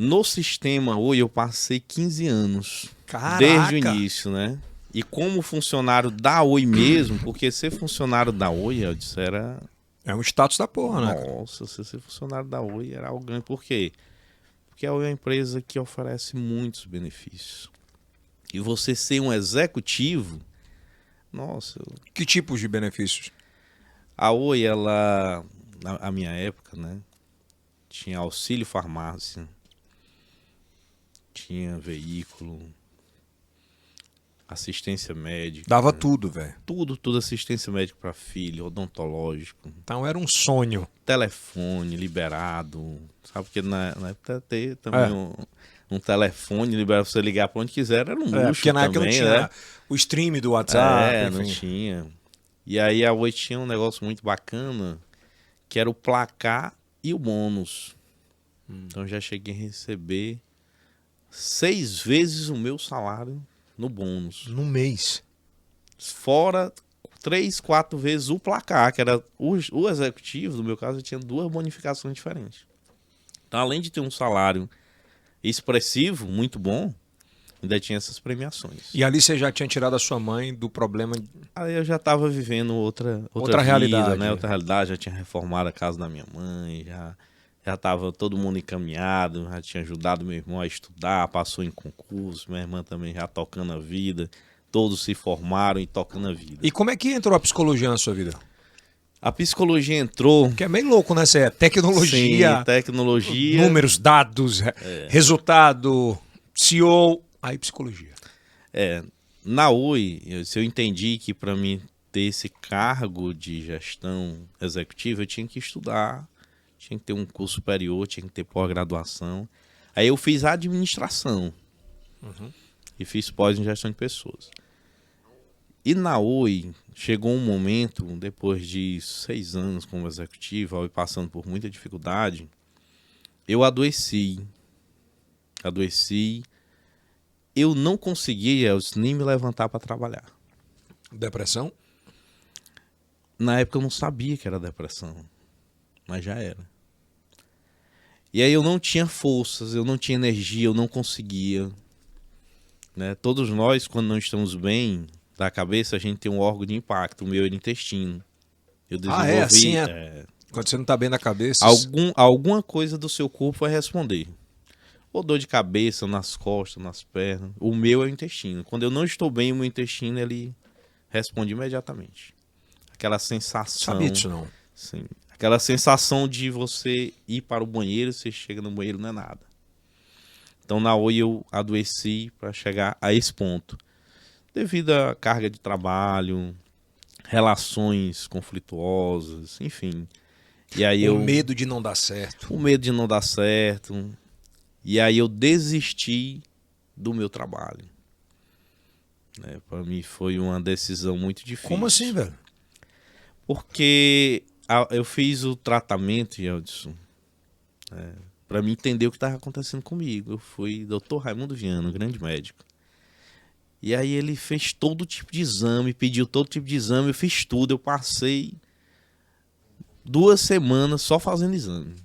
No sistema Oi eu passei 15 anos. Caraca! Desde o início, né? E como funcionário da Oi mesmo, porque ser funcionário da Oi, eu disse, era... É um status da porra, né? Nossa, ser funcionário da Oi era algo grande. Por quê? Porque a Oi é uma empresa que oferece muitos benefícios. E você ser um executivo, nossa... Que tipos de benefícios? A Oi, ela, na minha época, né? Tinha auxílio farmácia, tinha veículo, assistência médica. Dava tudo, velho. Tudo assistência médica para filho, odontológico, Então era um sonho. telefone liberado, sabe? Porque na época ter também um telefone liberado pra você ligar para onde quiser era um luxo Porque na época não também, tinha né? o stream do WhatsApp, Não enfim. tinha. E aí a Oi tinha um negócio muito bacana, que era o placar e o bônus. Então já cheguei a receber 6 vezes o meu salário no bônus. No mês. Fora 3, 4 vezes o placar, que era o executivo, no meu caso, tinha 2 bonificações diferentes. Então, além de ter um salário expressivo, muito bom, ainda tinha essas premiações. E ali você já tinha tirado a sua mãe do problema. Aí eu já estava vivendo outra vida, realidade, né? né? Outra realidade, já tinha reformado a casa da minha mãe, já estava todo mundo encaminhado, já tinha ajudado meu irmão a estudar, passou em concurso, minha irmã também já tocando a vida, todos se formaram e tocando a vida. E como é que entrou a psicologia na sua vida? A psicologia entrou... Que é meio louco, né? Você é tecnologia, Sim, tecnologia... números, dados, resultado, CEO, aí psicologia. Na Oi, se eu entendi que para mim ter esse cargo de gestão executiva, eu tinha que estudar, tinha que ter um curso superior, tinha que ter pós-graduação. Aí eu fiz administração e fiz pós em gestão de pessoas. E na Oi, chegou um momento, depois de 6 anos como executivo, a Oi passando por muita dificuldade, eu adoeci. Eu não conseguia nem me levantar para trabalhar. Depressão? Na época eu não sabia que era depressão, mas já era. E aí eu não tinha forças, eu não tinha energia, eu não conseguia. Né? Todos nós, quando não estamos bem da cabeça, a gente tem um órgão de impacto, o meu era intestino. Eu desenvolvi... assim quando você não tá bem na cabeça... Alguma coisa do seu corpo vai responder. Ou dor de cabeça, nas costas, nas pernas. O meu é o intestino. Quando eu não estou bem, o meu intestino, ele responde imediatamente. Aquela sensação... Sabia disso não. Sim. Aquela sensação de você ir para o banheiro, você chega no banheiro, não é nada. Então na Oi eu adoeci para chegar a esse ponto. Devido à carga de trabalho, relações conflituosas, enfim. E aí O medo de não dar certo. O medo de não dar certo. E aí eu desisti do meu trabalho. Para mim foi uma decisão muito difícil. Como assim, velho? Porque eu fiz o tratamento, Yeldson, para mim entender o que estava acontecendo comigo. Eu fui Dr. Raimundo Viana, um grande médico. E aí ele fez todo tipo de exame, pediu todo tipo de exame, eu fiz tudo. Eu passei 2 semanas só fazendo exame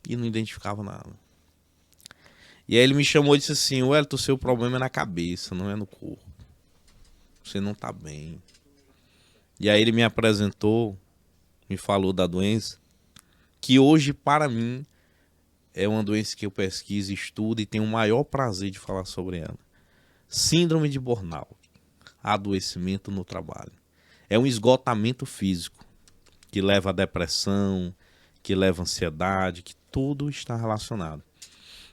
e não identificava nada. E aí ele me chamou e disse assim: Wellington, o seu problema é na cabeça, não é no corpo. Você não tá bem. E aí ele me apresentou, me falou da doença, que hoje para mim é uma doença que eu pesquiso, estudo e tenho o maior prazer de falar sobre ela. Síndrome de burnout, adoecimento no trabalho. É um esgotamento físico que leva a depressão, que leva a ansiedade, que tudo está relacionado.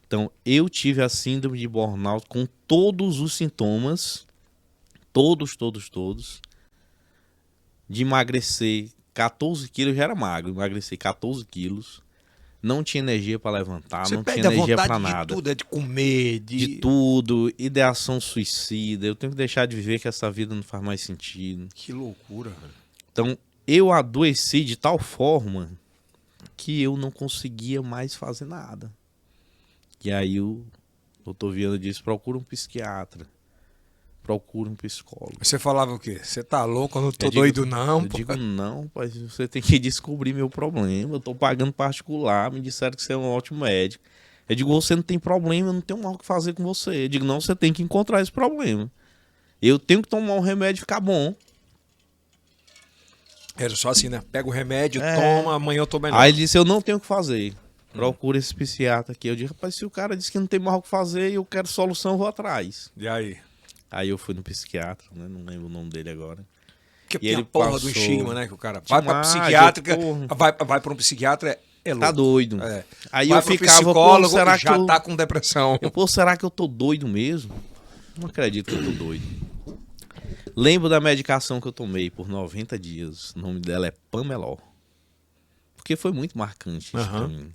Então, eu tive a síndrome de burnout com todos os sintomas, todos, de emagrecer 14 quilos, já era magro, emagreci 14 quilos, não tinha energia para levantar, Você não tinha perde energia a para vontade nada. de tudo, é de comer, De tudo, ideação suicida, eu tenho que deixar de viver que essa vida não faz mais sentido. Que loucura, velho. Então, eu adoeci de tal forma que eu não conseguia mais fazer nada. E aí o Dr. Viana disse: procura um psiquiatra, procura um psicólogo. Você falava o quê? Você tá louco, eu não tô doido não, Eu pô. digo, não, pai, você tem que descobrir meu problema, eu tô pagando particular, me disseram que você é um ótimo médico. Eu digo, você não tem problema, eu não tenho mal o que fazer com você. Eu digo, não, você tem que encontrar esse problema. Eu tenho que tomar um remédio e ficar bom. Era só assim, né? Pega o remédio, toma, amanhã eu tô melhor. Aí ele disse, eu não tenho o que fazer. Procura esse psiquiatra aqui. Eu digo, rapaz, se o cara disse que não tem mais o que fazer e eu quero solução, eu vou atrás. E aí? Aí eu fui no psiquiatra, né? Não lembro o nome dele agora. Porque E tem ele a porra do passou- estigma, né? Que o cara vai pra Demais, psiquiátrica, porra. vai pra um psiquiatra, é louco. Tá doido. É. Aí Vai eu pro ficava, pô, psicólogo, será que já eu... tá com depressão. Pô, será que eu tô doido mesmo? Não acredito que eu tô doido. Lembro da medicação que eu tomei por 90 dias. O nome dela é Pamelor. Porque foi muito marcante isso pra mim.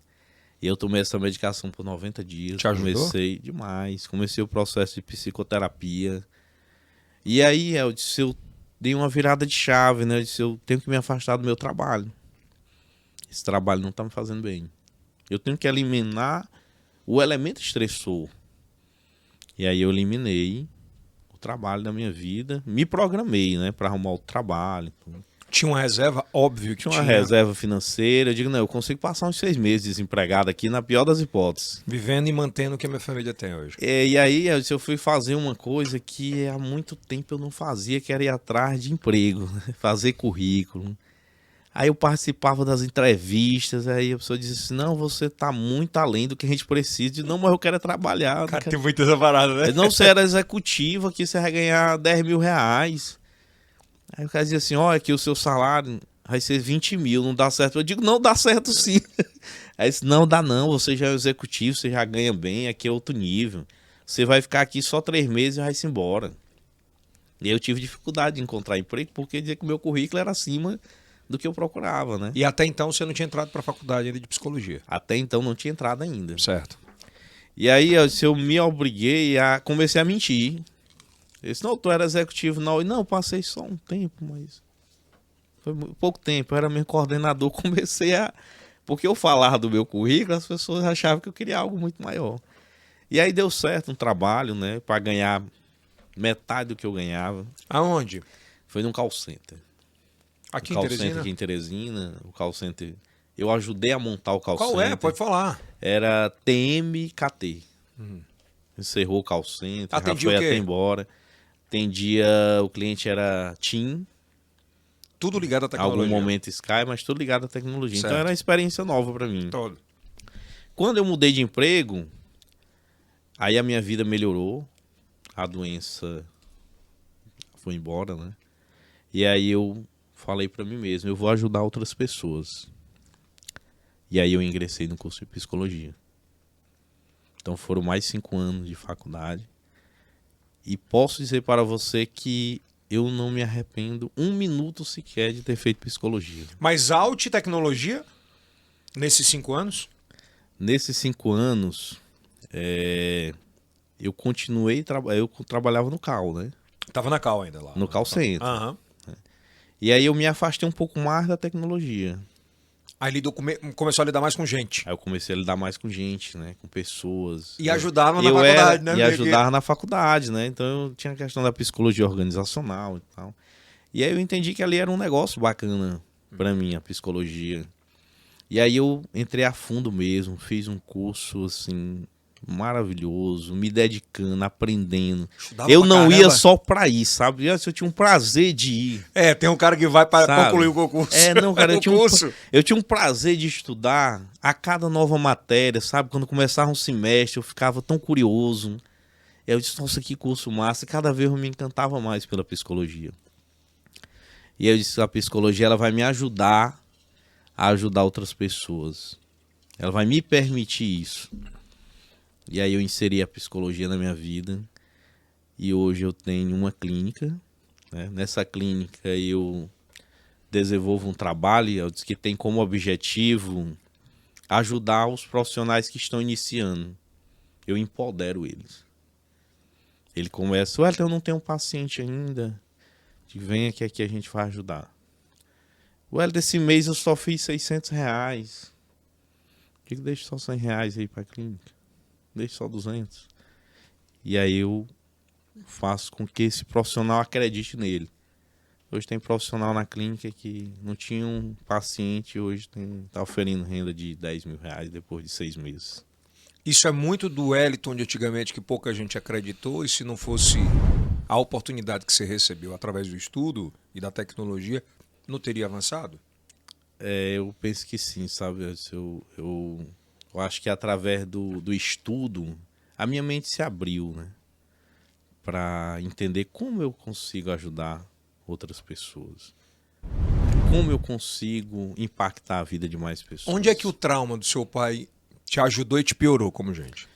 E eu tomei essa medicação por 90 dias. Te ajudou? Comecei demais. Comecei o processo de psicoterapia. E aí eu disse, eu dei uma virada de chave, né? Eu disse, eu tenho que me afastar do meu trabalho. Esse trabalho não tá me fazendo bem. Eu tenho que eliminar o elemento estressor. E aí eu eliminei o trabalho da minha vida. Me programei, né? Pra arrumar o trabalho. Tinha uma reserva, óbvio que Tinha uma reserva financeira. Eu digo, não, eu consigo passar uns 6 meses desempregado aqui, na pior das hipóteses. Vivendo e mantendo o que a minha família tem hoje. E aí eu fui fazer uma coisa que há muito tempo eu não fazia, que era ir atrás de emprego, fazer currículo. Aí eu participava das entrevistas, aí a pessoa dizia assim, não, você tá muito além do que a gente precisa. Eu disse, não, mas eu quero é trabalhar. não Cara, quero... tem muita essa parada, né? Não, você era executivo aqui, você vai ganhar 10 mil reais. Aí o cara dizia assim, ó, aqui o seu salário vai ser 20 mil, não dá certo. Eu digo, não, dá certo sim. Aí disse, não, dá não, você já é executivo, você já ganha bem, aqui é outro nível. Você vai ficar aqui só 3 meses e vai se embora. E aí eu tive dificuldade de encontrar emprego, porque dizia que o meu currículo era acima do que eu procurava, né? E até então você não tinha entrado pra faculdade ainda de psicologia. Até então não tinha entrado ainda. Certo. E aí eu me obriguei a... Comecei a mentir. Eu disse, não, tu era executivo, não. Não, passei só um tempo, mas... Foi pouco tempo, eu era meu coordenador. Comecei a... Porque eu falava do meu currículo, as pessoas achavam que eu queria algo muito maior. E aí deu certo um trabalho, né? Pra ganhar metade do que eu ganhava. Aonde? Foi num call center. Aqui O em call Teresina? center aqui em Teresina. O call center... Eu ajudei a montar o call Qual center. é? Pode falar. Era TMKT. Encerrou o call center, já Atendia foi o quê? até embora. Atendia, o cliente era TIM, Tudo ligado à tecnologia. algum momento Sky, mas tudo ligado à tecnologia. Certo. Então era uma experiência nova pra mim. Todo. Quando eu mudei de emprego, aí a minha vida melhorou, a doença foi embora, né? E aí eu falei pra mim mesmo, eu vou ajudar outras pessoas. E aí eu ingressei no curso de psicologia. Então foram mais 5 anos de faculdade. E posso dizer para você que eu não me arrependo 1 minuto sequer de ter feito psicologia. Mas alta tecnologia nesses 5 anos? Nesses 5 anos, eu continuei, eu trabalhava no call, né? Tava na Cal ainda lá. No call center. Aham. E aí eu me afastei um pouco mais da tecnologia. Aí começou a lidar mais com gente. Aí eu comecei a lidar mais com gente, né? Com pessoas. E ajudava na Eu faculdade, né? E Meio ajudava na faculdade, né? Então eu tinha a questão da psicologia organizacional e tal. E aí eu entendi que ali era um negócio bacana pra mim, a psicologia. E aí eu entrei a fundo mesmo, fiz um curso, assim, maravilhoso, me dedicando, aprendendo. Estudava Eu pra não ia caramba. só pra ir, sabe? Eu tinha um prazer de ir. É, tem um cara que vai para Sabe? concluir o concurso. Não, cara, O curso. eu tinha um prazer de estudar a cada nova matéria, sabe? Quando começava um semestre, eu ficava tão curioso. Eu disse, nossa, que curso massa. E cada vez eu me encantava mais pela psicologia. E eu disse, a psicologia ela vai me ajudar a ajudar outras pessoas. Ela vai me permitir isso. E aí eu inseri a psicologia na minha vida. E hoje eu tenho uma clínica, né? Nessa clínica eu desenvolvo um trabalho que tem como objetivo ajudar os profissionais que estão iniciando. Eu empodero eles. Ele começa, ué, eu não tenho um paciente ainda. Vem aqui a gente vai ajudar. Ué, desse mês eu só fiz 600 reais. Digo, deixa só 100 reais aí pra clínica. Deixa só 200. E aí eu faço com que esse profissional acredite nele. Hoje tem profissional na clínica que não tinha um paciente, hoje tá oferindo renda de 10 mil reais depois de 6 meses. Isso é muito do Wellington de antigamente, que pouca gente acreditou, e se não fosse a oportunidade que você recebeu através do estudo e da tecnologia, não teria avançado? Eu penso que sim, sabe? Eu acho que através do estudo, a minha mente se abriu, né? Para entender como eu consigo ajudar outras pessoas. Como eu consigo impactar a vida de mais pessoas. Onde é que o trauma do seu pai te ajudou e te piorou como gente?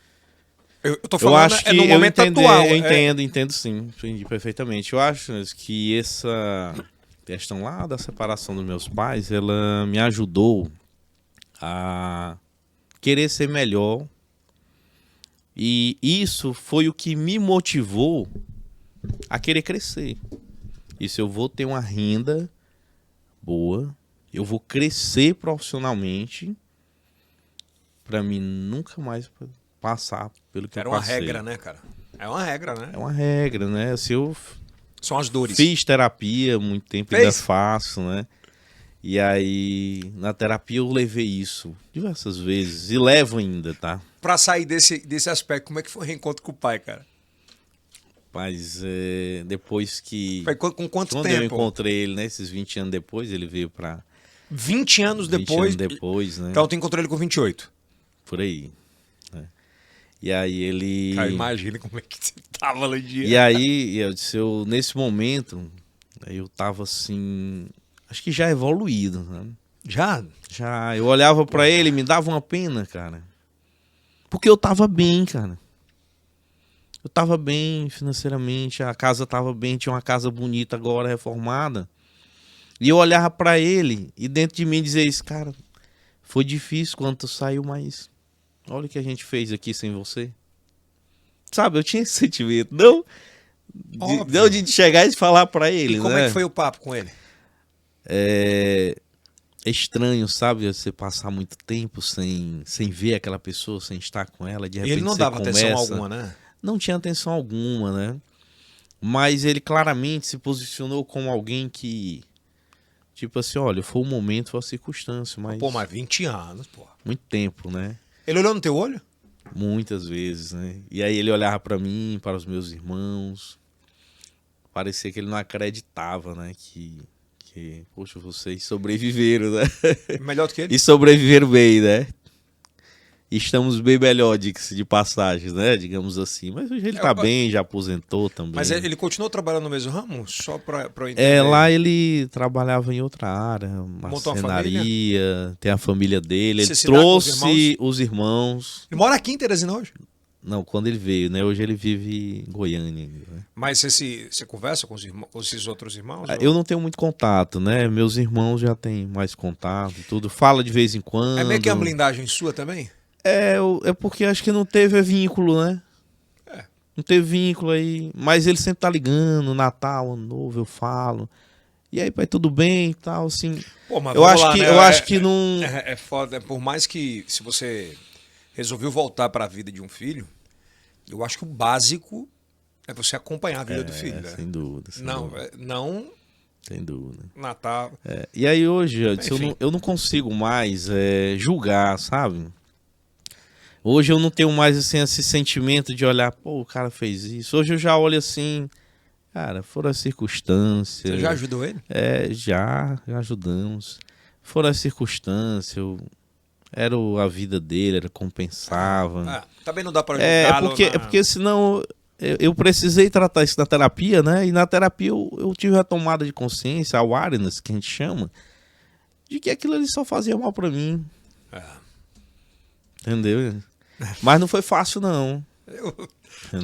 Eu tô Eu falando acho que no momento atual. eu entendo sim, entendi perfeitamente. Eu acho que essa questão lá da separação dos meus pais, ela me ajudou a querer ser melhor. E isso foi o que me motivou a querer crescer. Isso, eu vou ter uma renda boa, eu vou crescer profissionalmente para mim nunca mais passar pelo que Era eu uma passei. regra, né, cara? É uma regra, né? É uma regra, né? Se eu São as dores. fiz terapia há muito tempo, ainda faço, né? E aí, na terapia eu levei isso diversas vezes e levo ainda, tá? Pra sair desse aspecto, como é que foi o reencontro com o pai, cara? Mas depois que... Foi com quanto Quando eu tempo? encontrei ele, né? Esses 20 anos depois, ele veio pra... 20 anos 20 depois? anos depois, né? Então tu encontrou ele com 28. Por aí. Né? E aí ele... Cara, imagina como é que você tava no dia. E aí, eu disse, nesse momento, eu tava assim... Acho que já evoluído, né? Já? Já. Eu olhava pra ele, me dava uma pena, cara. Porque eu tava bem, cara. Eu tava bem financeiramente, a casa tava bem, tinha uma casa bonita agora, reformada. E eu olhava pra ele e dentro de mim dizia isso, cara, foi difícil quando tu saiu, mas olha o que a gente fez aqui sem você. Sabe, eu tinha esse sentimento, não de chegar e falar pra ele, E como né? é que foi o papo com ele? É estranho, sabe, você passar muito tempo sem ver aquela pessoa, sem estar com ela, de repente Ele não você dava começa... atenção alguma, né? Não tinha atenção alguma, né? Mas ele claramente se posicionou como alguém que, tipo assim, olha, foi o momento, foi a circunstância, mas... Pô, mas 20 anos, pô. Muito tempo, né? Ele olhou no teu olho? Muitas vezes, né? E aí ele olhava pra mim, para os meus irmãos. Parecia que ele não acreditava, né? Poxa, vocês sobreviveram, né? Melhor do que ele? E sobreviveram bem, né? Estamos bem melhor de passagem, né? Digamos assim. Mas hoje ele tá bem, já aposentou também. Mas ele continuou trabalhando no mesmo ramo? Só pra eu entender. Lá ele trabalhava em outra área, Montou uma marcenaria, tem a família dele. Você Ele se dá com trouxe os irmãos. Ele mora aqui em Teresina hoje? Não, quando ele veio, né? Hoje ele vive em Goiânia. Né? Mas você conversa com esses outros irmãos? Eu não tenho muito contato, né? Meus irmãos já têm mais contato, tudo. Fala de vez em quando. É meio que uma blindagem sua também? É porque acho que não teve vínculo, né? Não teve vínculo aí. Mas ele sempre tá ligando, Natal, Ano Novo, eu falo. E aí, pai, tudo bem e tal, assim. Pô, mas eu acho lá, que, né? eu acho que não... É foda. Por mais que, se você resolveu voltar para a vida de um filho, eu acho que o básico é você acompanhar a vida do filho, né? Sem dúvida. Não... Sem dúvida. Natal... E aí hoje, eu não consigo mais julgar, sabe? Hoje eu não tenho mais assim, esse sentimento de olhar, pô, o cara fez isso. Hoje eu já olho assim, cara, foram as circunstâncias. Você já ajudou ele? Já ajudamos. Foram as circunstâncias, era a vida dele, era compensava. Também não dá pra julgá-lo. É porque senão eu precisei tratar isso na terapia, né? E na terapia eu tive a tomada de consciência, a awareness, que a gente chama, de que aquilo ali só fazia mal pra mim. Entendeu? Mas não foi fácil, não. Eu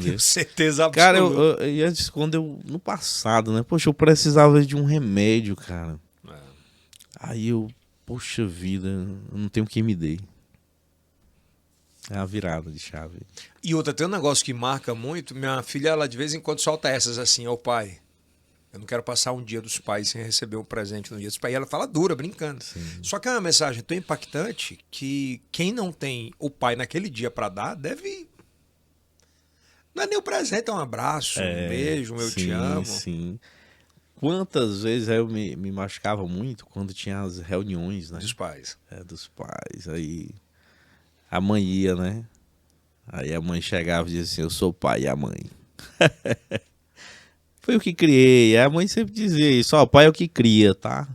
tenho certeza absoluta. Cara, eu disse, no passado, né? Poxa, eu precisava de um remédio, cara. Aí poxa vida, eu não tenho quem me dê. É a virada de chave. E outra, tem um negócio que marca muito. Minha filha, ela de vez em quando solta essas assim ao pai. Eu não quero passar um dia dos pais sem receber um presente no dia dos pais. E ela fala dura, brincando. Sim. Só que é uma mensagem tão impactante que quem não tem o pai naquele dia para dar, deve... Não é nem o presente, é um abraço, um beijo, eu te amo. Sim. Quantas vezes eu me machucava muito quando tinha as reuniões, né? Dos pais. Dos pais. Aí a mãe ia, né? Aí a mãe chegava e dizia assim, eu sou o pai e a mãe. Foi eu que criei. Aí a mãe sempre dizia isso, ó, o pai é o que cria, tá?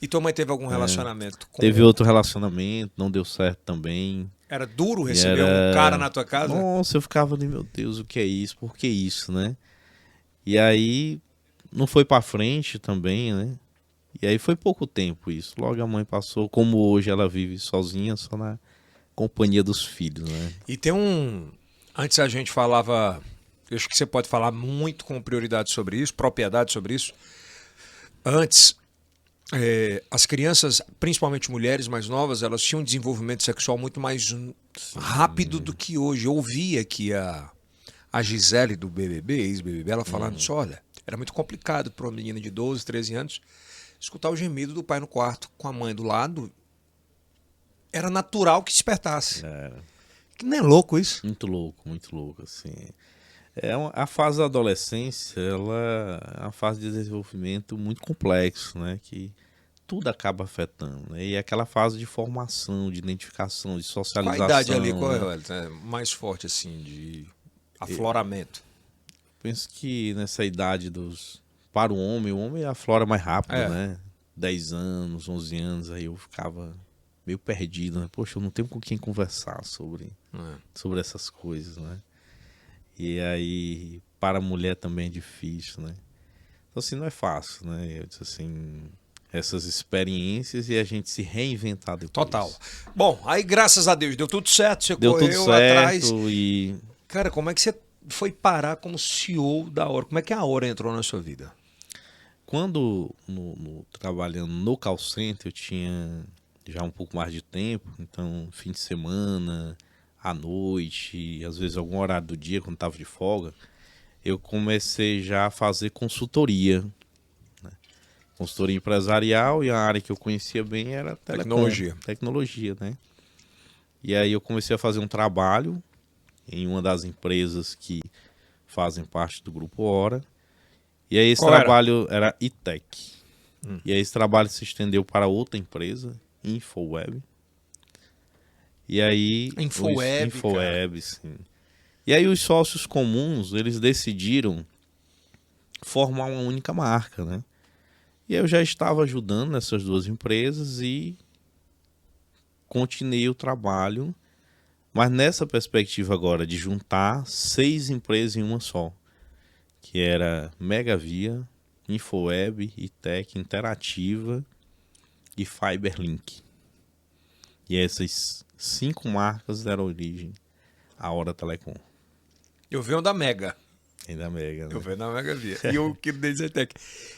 E tua mãe teve algum relacionamento com... Teve outro relacionamento, não deu certo também. Era duro E receber um cara na tua casa? Nossa, eu ficava ali, meu Deus, o que é isso? Por que isso, né? E aí não foi pra frente também, né? E aí foi pouco tempo isso. Logo a mãe passou, como hoje ela vive sozinha, só na companhia dos filhos, né? E tem um... Antes a gente falava... Eu acho que você pode falar muito com prioridade sobre isso, propriedade sobre isso. Antes, as crianças, principalmente mulheres mais novas, elas tinham um desenvolvimento sexual muito mais rápido do que hoje. Eu ouvia que a Gisele do BBB, ex-BBB, ela falando isso, olha, era muito complicado para uma menina de 12, 13 anos escutar o gemido do pai no quarto com a mãe do lado. Era natural que despertasse. Que não é louco isso? Muito louco, assim. A fase da adolescência, ela é uma fase de desenvolvimento muito complexo, né? Que tudo acaba afetando, né? E é aquela fase de formação, de identificação, de socialização. Qual a idade ali? Qual né? é mais forte, assim, de afloramento? Penso que nessa idade para o homem aflora mais rápido, né? 10 anos, 11 anos, aí eu ficava meio perdido, né? Poxa, eu não tenho com quem conversar sobre essas coisas, né? E aí, para a mulher também é difícil, né? Então, assim, não é fácil, né? Eu disse assim, essas experiências e a gente se reinventar depois. Total. Bom, aí graças a Deus deu tudo certo, você Deu correu tudo certo atrás. E... Cara, como é que você foi parar como CEO da Hora? Como é que a Hora entrou na sua vida? Quando trabalhando no call center, eu tinha já um pouco mais de tempo, então fim de semana, à noite, às vezes algum horário do dia, quando estava de folga, eu comecei já a fazer consultoria. Né? Consultoria empresarial, e a área que eu conhecia bem era tecnologia, né? E aí eu comecei a fazer um trabalho em uma das empresas que fazem parte do Grupo Hora. E aí esse trabalho era ITEC. E aí esse trabalho se estendeu para outra empresa, Infoweb. E aí... Infoweb, sim. E aí os sócios comuns, eles decidiram formar uma única marca, né? E eu já estava ajudando nessas duas empresas e continuei o trabalho, mas nessa perspectiva agora de juntar 6 empresas em uma só, que era Megavia, Infoweb, ITEC, Interativa e Fiberlink. E essas 5 marcas deram origem à Hora Telecom. Eu venho da Mega. Da Mega, né? Eu venho da Megavia. E eu quero dizer até que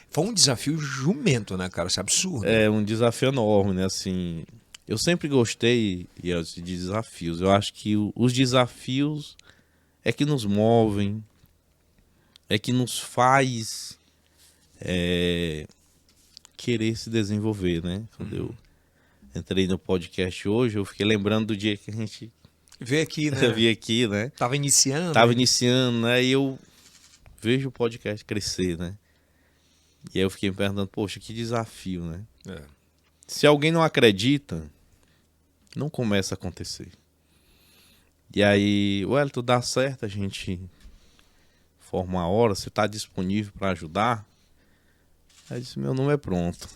foi um desafio jumento, né, cara? Isso é absurdo. É um desafio enorme, né? Assim, eu sempre gostei de desafios. Eu acho que os desafios é que nos movem, é que nos faz querer se desenvolver, né? Quando eu entrei no podcast hoje, eu fiquei lembrando do dia que a gente veio aqui, né? Vi aqui, né? Tava iniciando, né? E eu vejo o podcast crescer, né? E aí eu fiquei me perguntando, poxa, que desafio, né? Se alguém não acredita, não começa a acontecer. E aí, Wellington, dá certo a gente formar a Hora? Você está disponível para ajudar? Aí eu disse, meu nome é pronto.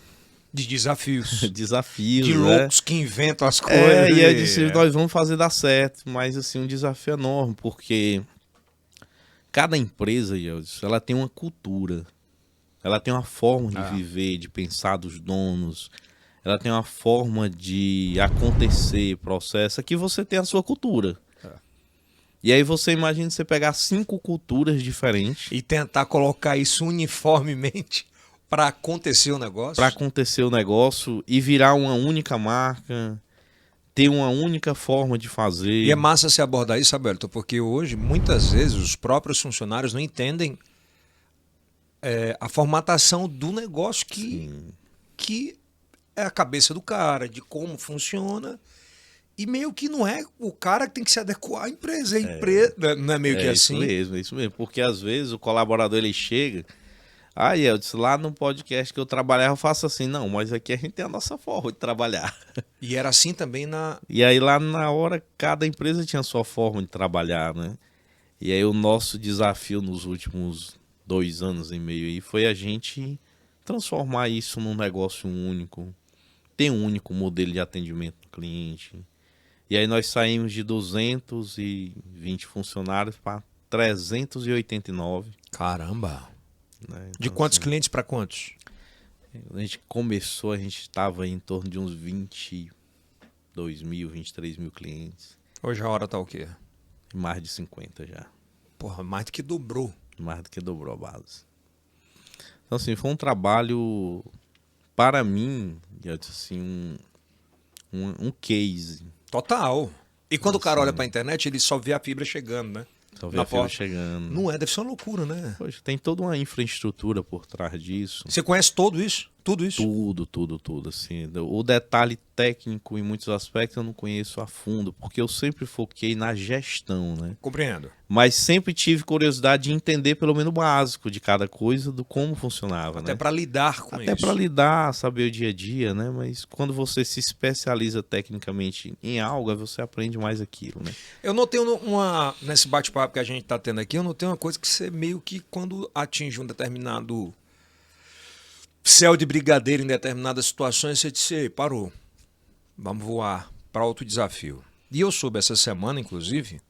De desafios. Desafios, de né? loucos que inventam as coisas. E aí eu disse, nós vamos fazer dar certo. Mas, assim, um desafio enorme, porque cada empresa, ela tem uma cultura. Ela tem uma forma de viver, de pensar dos donos. Ela tem uma forma de acontecer, processo. Aqui você tem a sua cultura. E aí você imagina você pegar 5 culturas diferentes. E tentar colocar isso uniformemente para acontecer o negócio. Para acontecer o negócio e virar uma única marca, ter uma única forma de fazer. E é massa você abordar isso, Abelto, porque hoje, muitas vezes, os próprios funcionários não entendem a formatação do negócio que é a cabeça do cara, de como funciona. E meio que não é o cara que tem que se adequar à empresa. Não é meio que assim? É isso mesmo. Porque às vezes o colaborador ele chega, Aí eu disse, lá no podcast que eu trabalhava, eu faço assim. Não, mas aqui a gente tem a nossa forma de trabalhar. E era assim também na... E aí lá na hora, cada empresa tinha a sua forma de trabalhar, né? E aí o nosso desafio nos últimos 2 anos e meio aí foi a gente transformar isso num negócio único. Ter um único modelo de atendimento do cliente. E aí nós saímos de 220 funcionários para 389. Caramba! Né? De Então, quantos assim, clientes para quantos? a gente começou, a gente estava em torno de uns 22 mil, 23 mil clientes. Hoje a hora tá o quê? Mais de 50 já. Porra, mais do que dobrou. Mais do que dobrou a base. Então, assim, foi um trabalho, para mim, eu disse assim, um case. Total. E quando o cara Assim, olha pra internet, ele só vê a fibra chegando, né? Só ver Na a fibra porta. chegando. Não é, deve ser uma loucura, né? Poxa, tem toda uma infraestrutura por trás disso. Você conhece tudo isso? Tudo isso? Tudo, assim. O detalhe técnico, em muitos aspectos, eu não conheço a fundo, porque eu sempre foquei na gestão, né? Compreendo. Mas sempre tive curiosidade de entender pelo menos o básico de cada coisa, do como funcionava, Até né? pra lidar com Até isso. para lidar, saber o dia a dia, né? Mas quando você se especializa tecnicamente em algo, aí você aprende mais aquilo, né? Eu notei nesse bate-papo que a gente tá tendo aqui, eu notei uma coisa que você meio que quando atinge um determinado céu de brigadeiro em determinadas situações, você disse, "Ei, parou, vamos voar para outro desafio." E eu soube essa semana, inclusive,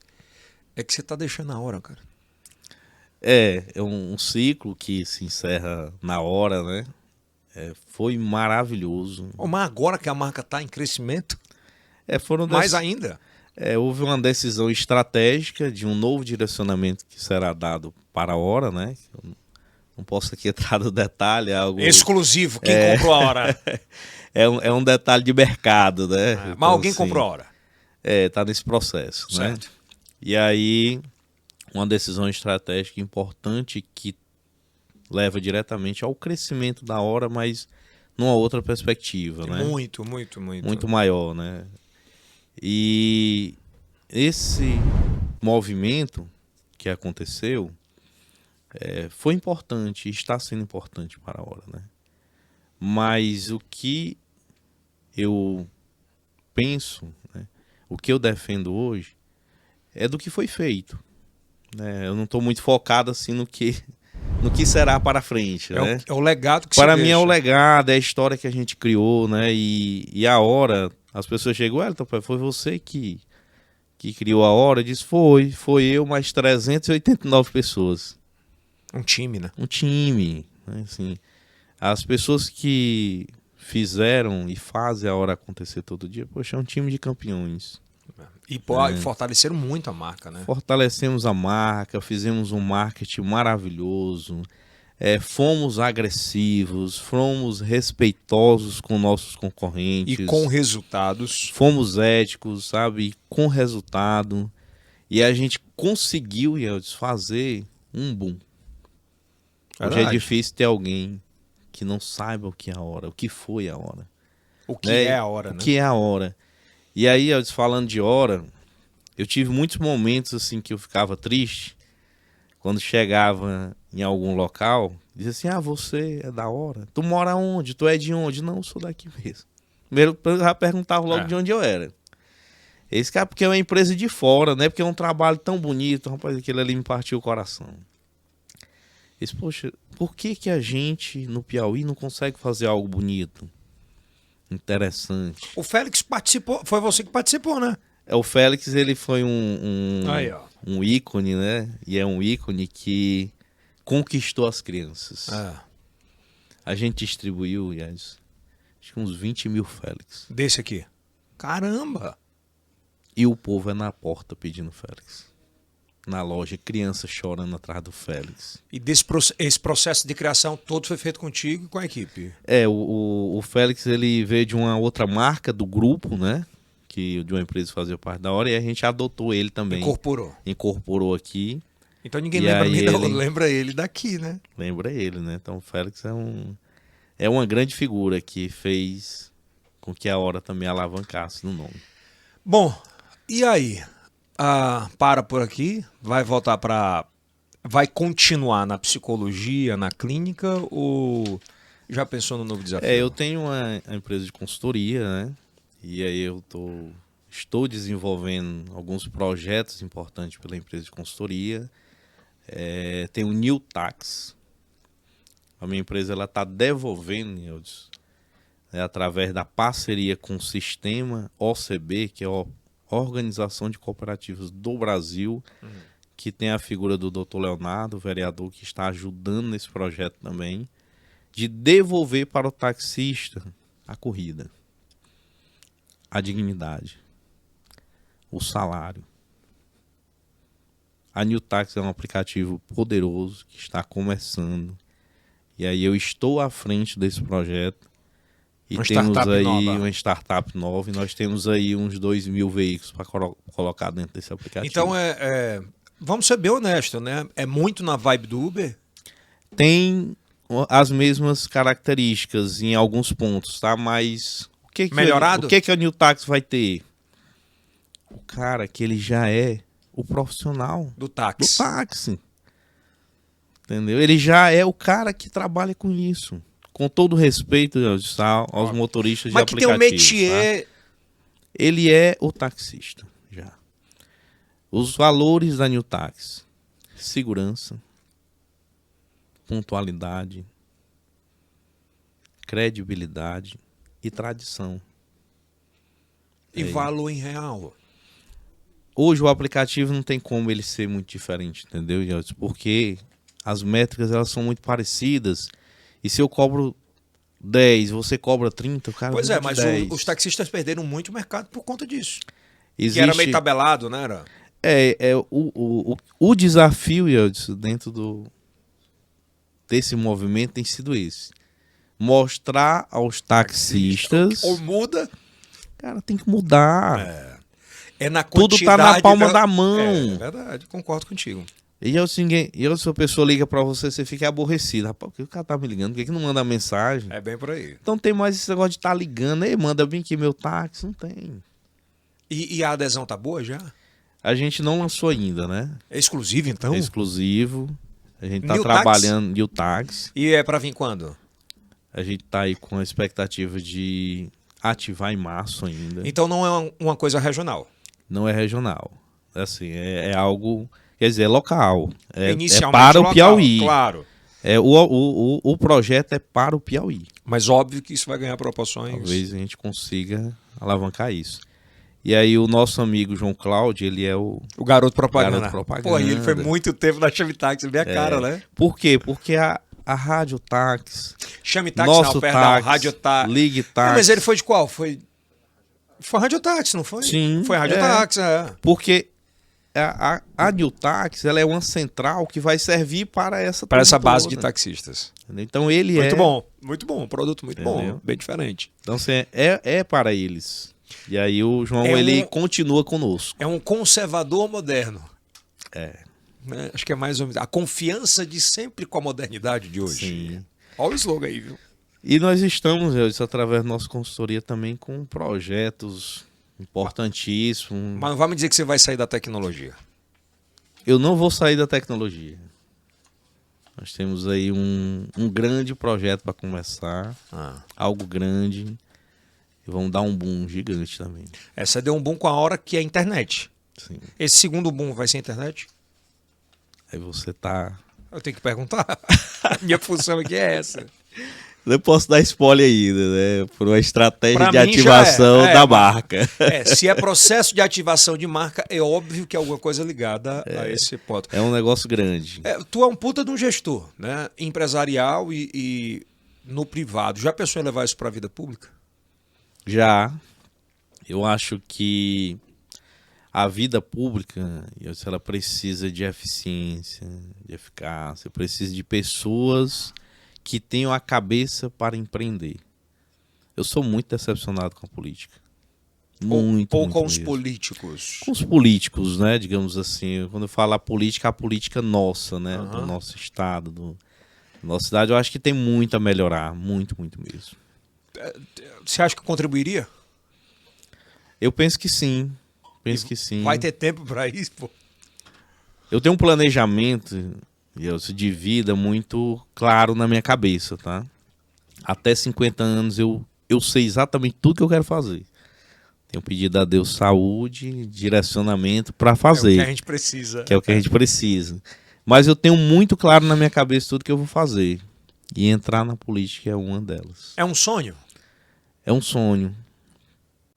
é que você tá deixando a hora, cara. É um ciclo que se encerra na hora, né? Foi maravilhoso. Mas agora que a marca tá em crescimento, Foram mais ainda. houve uma decisão estratégica de um novo direcionamento que será dado para a hora, né? Eu não posso aqui entrar no detalhe, é algo... Exclusivo, quem comprou a hora. É um detalhe de mercado, né? Mas Então, alguém assim, comprou a hora. tá nesse processo, né? Certo. E aí, uma decisão estratégica importante que leva diretamente ao crescimento da hora, mas numa outra perspectiva, né? Muito. Muito maior, né? E esse movimento que aconteceu foi importante, está sendo importante para a hora, né? Mas o que eu penso, né, o que eu defendo hoje é do que foi feito, né? Eu não estou muito focado assim no que será para frente, né? É o legado que Para se mim deixa. é o legado, é a história que a gente criou, né? E a hora, as pessoas chegam, Elton, foi você que criou a hora? Eu disse, foi eu, mais 389 pessoas. Um time, né? Um time, né? Assim, as pessoas que fizeram e fazem a hora acontecer todo dia, poxa, é um time de campeões. E fortaleceram muito a marca, né? Fortalecemos a marca, fizemos um marketing maravilhoso, fomos agressivos, fomos respeitosos com nossos concorrentes. E com resultados. Fomos éticos, sabe? Com resultado. E a gente conseguiu, Yeldes, fazer um boom. Hoje é Verdade. difícil ter alguém que não saiba o que é a hora, o que foi a hora. O que Né? é a hora, O né? que é a hora. E aí, Yeldes, falando de hora, eu tive muitos momentos assim que eu ficava triste quando chegava em algum local, dizia assim, você é da hora? Tu mora onde? Tu é de onde? Não, eu sou daqui mesmo. Primeiro eu já perguntava logo de onde eu era. Esse cara, porque é uma empresa de fora, né? Porque é um trabalho tão bonito, rapaz, aquele ali me partiu o coração. Esse, poxa, por que a gente no Piauí não consegue fazer algo bonito? Interessante. O Félix participou, foi você que participou, né? O Félix, ele foi um ícone, né? E é um ícone que conquistou as crianças. A gente distribuiu, acho que uns 20 mil Félix. Desse aqui. Caramba! E o povo é na porta pedindo Félix. Na loja, criança chorando atrás do Félix. E esse processo de criação todo foi feito contigo e com a equipe? O Félix, ele veio de uma outra marca do grupo, né? Que de uma empresa que fazia parte da hora, e a gente adotou ele também. Incorporou aqui. Então ninguém lembra ele daqui, né? Lembra ele, né? Então o Félix é uma grande figura que fez com que a hora também alavancasse no nome. Bom, e aí? Para por aqui, vai voltar para vai continuar na psicologia, na clínica, ou já pensou no novo desafio? Eu tenho uma empresa de consultoria, né? E aí estou desenvolvendo alguns projetos importantes pela empresa de consultoria. Tem o New Tax. A minha empresa está devolvendo, através da parceria com o Sistema OCB, que é a Organização de Cooperativas do Brasil, que tem a figura do Dr. Leonardo, vereador, que está ajudando nesse projeto também, de devolver para o taxista a corrida, a dignidade, o salário. A New Tax é um aplicativo poderoso que está começando. E aí eu estou à frente desse projeto. E temos aí uma startup nova. E nós temos aí uns 2.000 veículos para colocar dentro desse aplicativo. Então, vamos ser bem honestos, né? É muito na vibe do Uber? Tem as mesmas características em alguns pontos, tá? Mas melhorado? O que a New Tax vai ter? O cara que ele já é o profissional do táxi. Entendeu? Ele já é o cara que trabalha com isso. Com todo respeito aos motoristas de aplicativos. Mas que tem um métier. Tá? Ele é o taxista já. Os valores da New Tax: segurança, pontualidade, credibilidade e tradição. E valor em real. Hoje o aplicativo não tem como ele ser muito diferente, entendeu, Gelson? Porque as métricas elas são muito parecidas. E se eu cobro 10, você cobra 30, o cara... Pois é, mas os taxistas perderam muito mercado por conta disso. Existe... Que era meio tabelado, né? O desafio, Gelson, dentro desse movimento tem sido esse. Mostrar aos taxistas... Ou muda... Cara, tem que mudar. Na tudo tá na palma da mão. É verdade, concordo contigo. E se a pessoa liga pra você, você fica aborrecido. Rapaz, por que o cara tá me ligando? Por que não manda mensagem? É bem por aí. Então tem mais esse negócio de estar ligando. Ei, manda bem aqui meu táxi. Não tem. E a adesão tá boa já? A gente não lançou ainda, né? É exclusivo, então? É exclusivo. A gente tá trabalhando New Tax. E é pra vir quando? A gente tá aí com a expectativa de ativar em março ainda. Então não é uma coisa regional? Não é regional. Assim, é algo... Quer dizer, é local. É local, para o Piauí. Claro. O projeto é para o Piauí. Mas óbvio que isso vai ganhar proporções. Talvez a gente consiga alavancar isso. E aí o nosso amigo João Cláudio, ele é o garoto propaganda. Garoto propaganda. Pô, e ele foi muito tempo na Chame Táxi, bem a cara, né? Por quê? Porque a Rádio Táxi... Chame Táxi, nosso táxi, Rádio Táxi. Ligue Táxi. Mas ele foi de qual? Foi Rádio Táxi, não foi? Sim. Foi Rádio Táxi, Porque... A New Tax, ela é uma central que vai servir para essa base de taxistas. Então ele muito bom, um produto muito bom, bem diferente. Então assim, é para eles. E aí o João ele continua conosco. É um conservador moderno. Né? Acho que é mais ou menos a confiança de sempre com a modernidade de hoje. Sim. Olha o slogan aí, viu? E nós estamos, através da nossa consultoria também com projetos importantíssimo. Mas não vai me dizer que você vai sair da tecnologia. Eu não vou sair da tecnologia. Nós temos aí um grande projeto para começar. Algo grande. E vamos dar um boom gigante também. Você deu um boom com a hora que é a internet. Sim. Esse segundo boom vai ser a internet? Aí você tá... Eu tenho que perguntar. Minha função aqui é essa. Eu posso dar spoiler ainda, né? Por uma estratégia de ativação da marca. Se é processo de ativação de marca, é óbvio que é alguma coisa ligada a esse ponto. É um negócio grande. Tu é um puta de um gestor, né? Empresarial e no privado. Já pensou em levar isso para a vida pública? Já. Eu acho que a vida pública, ela precisa de eficiência, de eficácia, precisa de pessoas que tenham a cabeça para empreender. Eu sou muito decepcionado com a política. Muito. Ou com os mesmo. políticos? Com os políticos, né? Digamos assim. Quando eu falo a política nossa, né? Do nosso estado, da nossa cidade, eu acho que tem muito a melhorar. Muito, muito mesmo. Você acha que contribuiria? Eu penso que sim. Penso que sim. Vai ter tempo para isso, pô? Eu tenho um planejamento de vida muito claro na minha cabeça, tá? Até 50 anos eu sei exatamente tudo que eu quero fazer. Tenho pedido a Deus saúde, direcionamento para fazer. É o que a gente precisa. Que é o que a gente precisa. Mas eu tenho muito claro na minha cabeça tudo que eu vou fazer. E entrar na política é uma delas. É um sonho? É um sonho.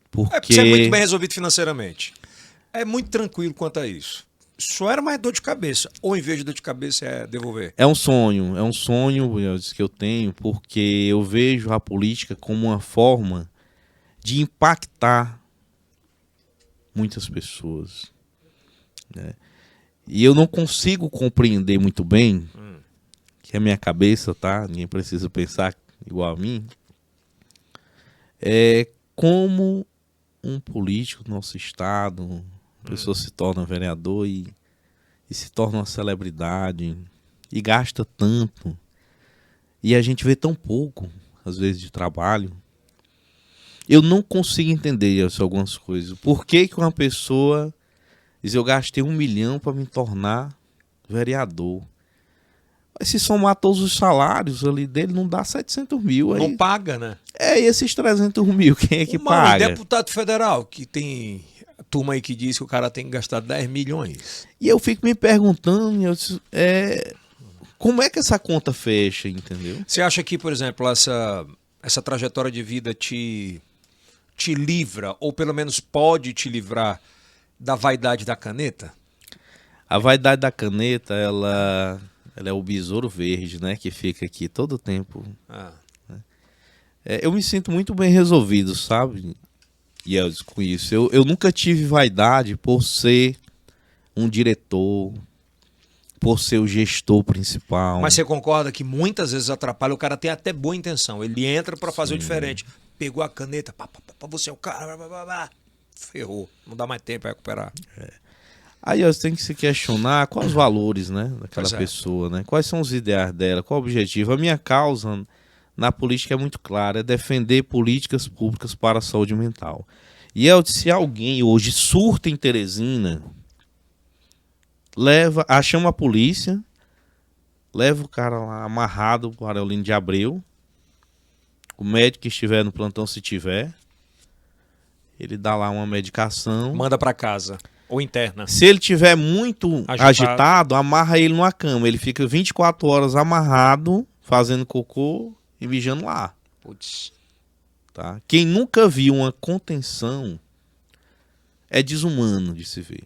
Porque você é muito bem resolvido financeiramente. É muito tranquilo quanto a isso. Só era mais dor de cabeça. Ou em vez de dor de cabeça é devolver? é um sonho que eu tenho, porque eu vejo a política como uma forma de impactar muitas pessoas, né? E eu não consigo compreender muito bem, que a minha cabeça, tá? Ninguém precisa pensar igual a mim. Como um político do nosso estado, a pessoa se torna vereador e se torna uma celebridade e gasta tanto. E a gente vê tão pouco, às vezes, de trabalho. Eu não consigo entender algumas coisas. Por que uma pessoa diz, eu gastei 1 milhão para me tornar vereador? Mas se somar todos os salários ali dele, não dá 700 mil. Aí, não paga, né? E esses 300 mil, quem é que paga? Deputado federal, que tem turma aí que diz que o cara tem que gastar 10 milhões. E eu fico me perguntando, como é que essa conta fecha, entendeu? Você acha que, por exemplo, essa trajetória de vida te livra, ou pelo menos pode te livrar da vaidade da caneta? A vaidade da caneta, ela é o besouro verde, né? Que fica aqui todo o tempo. Eu me sinto muito bem resolvido, sabe? E com isso. Eu nunca tive vaidade por ser um diretor, por ser o gestor principal. Mas você concorda que muitas vezes atrapalha? O cara tem até boa intenção. Ele entra para fazer o diferente. Pegou a caneta, você é o cara, ferrou. Não dá mais tempo para recuperar. Aí você tem que se questionar quais os valores, né, daquela pessoa, né? Quais são os ideais dela, qual o objetivo. A minha causa na política é muito clara, é defender políticas públicas para a saúde mental. E se alguém hoje surta em Teresina, chama a polícia, leva o cara lá amarrado para o Aurelino de Abreu, o médico que estiver no plantão, se tiver, ele dá lá uma medicação. Manda para casa. Ou interna. Se ele tiver muito agitado, amarra ele numa cama. Ele fica 24 horas amarrado, fazendo cocô e mijando lá. Putz. Tá? Quem nunca viu uma contenção é desumano de se ver.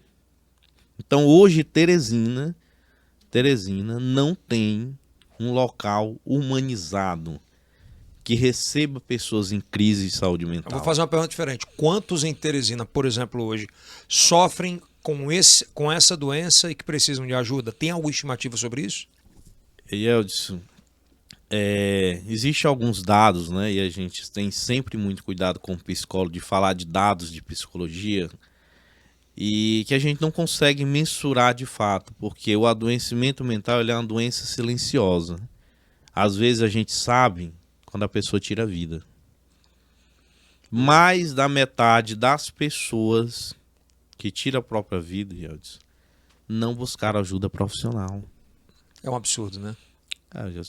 Então hoje Teresina não tem um local humanizado que receba pessoas em crise de saúde mental. Eu vou fazer uma pergunta diferente. Quantos em Teresina, por exemplo, hoje, sofrem com essa doença e que precisam de ajuda? Tem alguma estimativa sobre isso? Eldson, existem alguns dados, né? E a gente tem sempre muito cuidado com o psicólogo de falar de dados de psicologia e que a gente não consegue mensurar de fato, porque o adoecimento mental ele é uma doença silenciosa. Às vezes a gente sabe quando a pessoa tira a vida. Mais da metade das pessoas que tiram a própria vida, Eldson, não buscaram ajuda profissional. É um absurdo, né?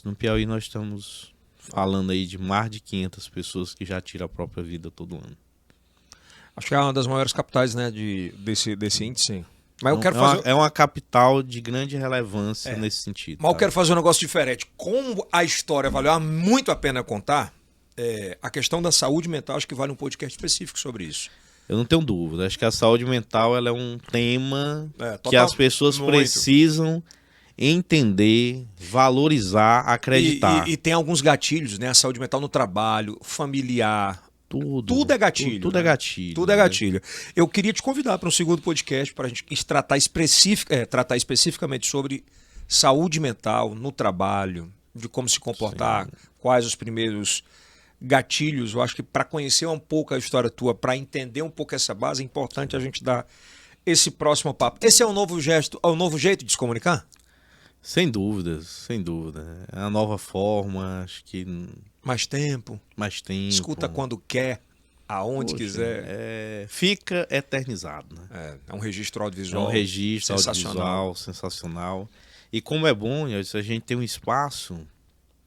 No Piauí nós estamos falando aí de mais de 500 pessoas que já tiram a própria vida todo ano. Acho que é uma das maiores capitais, né, desse índice. Mas eu quero fazer... é uma capital de grande relevância nesse sentido. Mas eu quero fazer um negócio diferente. Como a história valeu muito a pena contar, a questão da saúde mental, acho que vale um podcast específico sobre isso. Eu não tenho dúvida. Acho que a saúde mental ela é um tema que as pessoas precisam entender, valorizar, acreditar. E tem alguns gatilhos, né? A saúde mental no trabalho, familiar... Tudo é gatilho. Tudo é gatilho. Tudo é gatilho. Eu queria te convidar para um segundo podcast para a gente tratar especificamente sobre saúde mental no trabalho, de como se comportar, quais os primeiros gatilhos. Eu acho que para conhecer um pouco a história tua, para entender um pouco essa base, é importante a gente dar esse próximo papo. Esse é o novo gesto, é o novo jeito de se comunicar? Sem dúvida, sem dúvida. É a nova forma, acho que... Mais tempo. Escuta quando quer, aonde quiser. Fica eternizado, né? É um registro audiovisual. É um registro audiovisual sensacional. E como é bom, a gente tem um espaço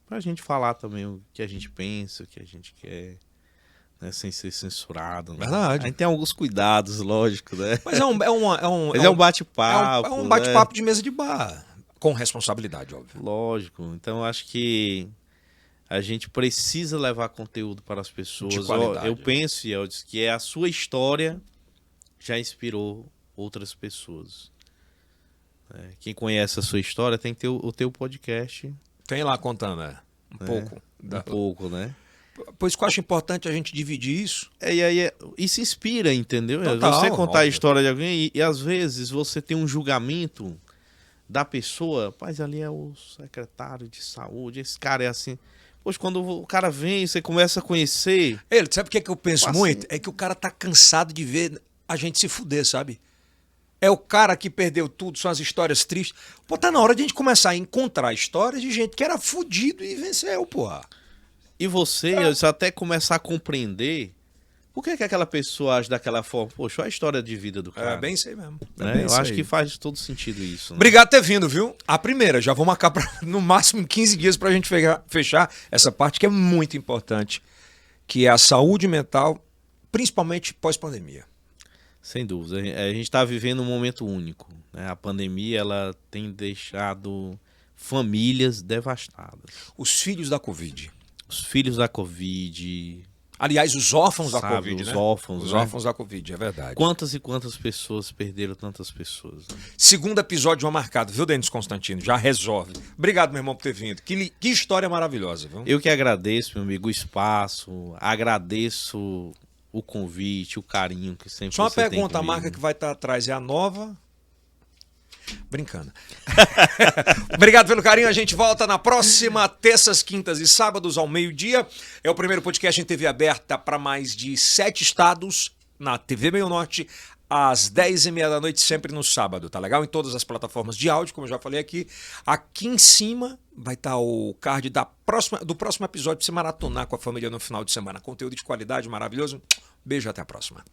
pra gente falar também o que a gente pensa, o que a gente quer, né? Sem ser censurado. Né? Verdade. A gente tem alguns cuidados, lógico, né? Mas é um Mas é um bate-papo. é um bate-papo de mesa de bar. Com responsabilidade, óbvio. Lógico. Então, acho que a gente precisa levar conteúdo para as pessoas. De qualidade. Eu penso, Yeldis, que a sua história já inspirou outras pessoas. Quem conhece a sua história tem que ter o teu podcast. Tem lá contando, pouco. Um pouco, né? Pois que eu acho importante a gente dividir isso. E aí isso inspira, entendeu? Total, você contar óbvio. a história de alguém e às vezes você tem um julgamento da pessoa, mas ali é o secretário de saúde, esse cara é assim. Poxa, quando o cara vem, você começa a conhecer. Ele, sabe o que, é que eu penso Assim. muito? É que o cara tá cansado de ver a gente se fuder, sabe? É o cara que perdeu tudo, são as histórias tristes. Pô, tá na hora de a gente começar a encontrar histórias de gente que era fudido e venceu, porra. E você até começar a compreender por que aquela pessoa age daquela forma. Poxa, olha a história de vida do cara. É bem isso aí mesmo. Né? Bem Eu isso acho aí. que faz todo sentido isso. Né? Obrigado por ter vindo, viu? A primeira, já vou marcar no máximo 15 dias pra gente fechar essa parte que é muito importante, que é a saúde mental, principalmente pós-pandemia. Sem dúvida. A gente está vivendo um momento único. Né? A pandemia ela tem deixado famílias devastadas. Os filhos da Covid. Os filhos da Covid. Aliás, os órfãos da Sabe, Covid, os né? órfãos, Os né? órfãos da Covid, é verdade. Quantas e quantas pessoas perderam tantas pessoas? Né? Segundo episódio já marcado, viu, Denis Constantino? Já resolve. Obrigado, meu irmão, por ter vindo. Que história maravilhosa, viu? Eu que agradeço, meu amigo, o espaço, agradeço o convite, o carinho que sempre Só uma você tem pergunta, a comigo. marca que vai estar atrás é a nova? Brincando. Obrigado pelo carinho, a gente volta na próxima terças, quintas e sábados ao meio-dia. É o primeiro podcast em TV aberta para mais de 7 estados, na TV Meio Norte, às 10h30 da noite, sempre no sábado, tá legal? Em todas as plataformas de áudio, como eu já falei aqui. Aqui em cima vai estar o card do próximo episódio pra você maratonar com a família no final de semana. Conteúdo de qualidade maravilhoso. Beijo, até a próxima.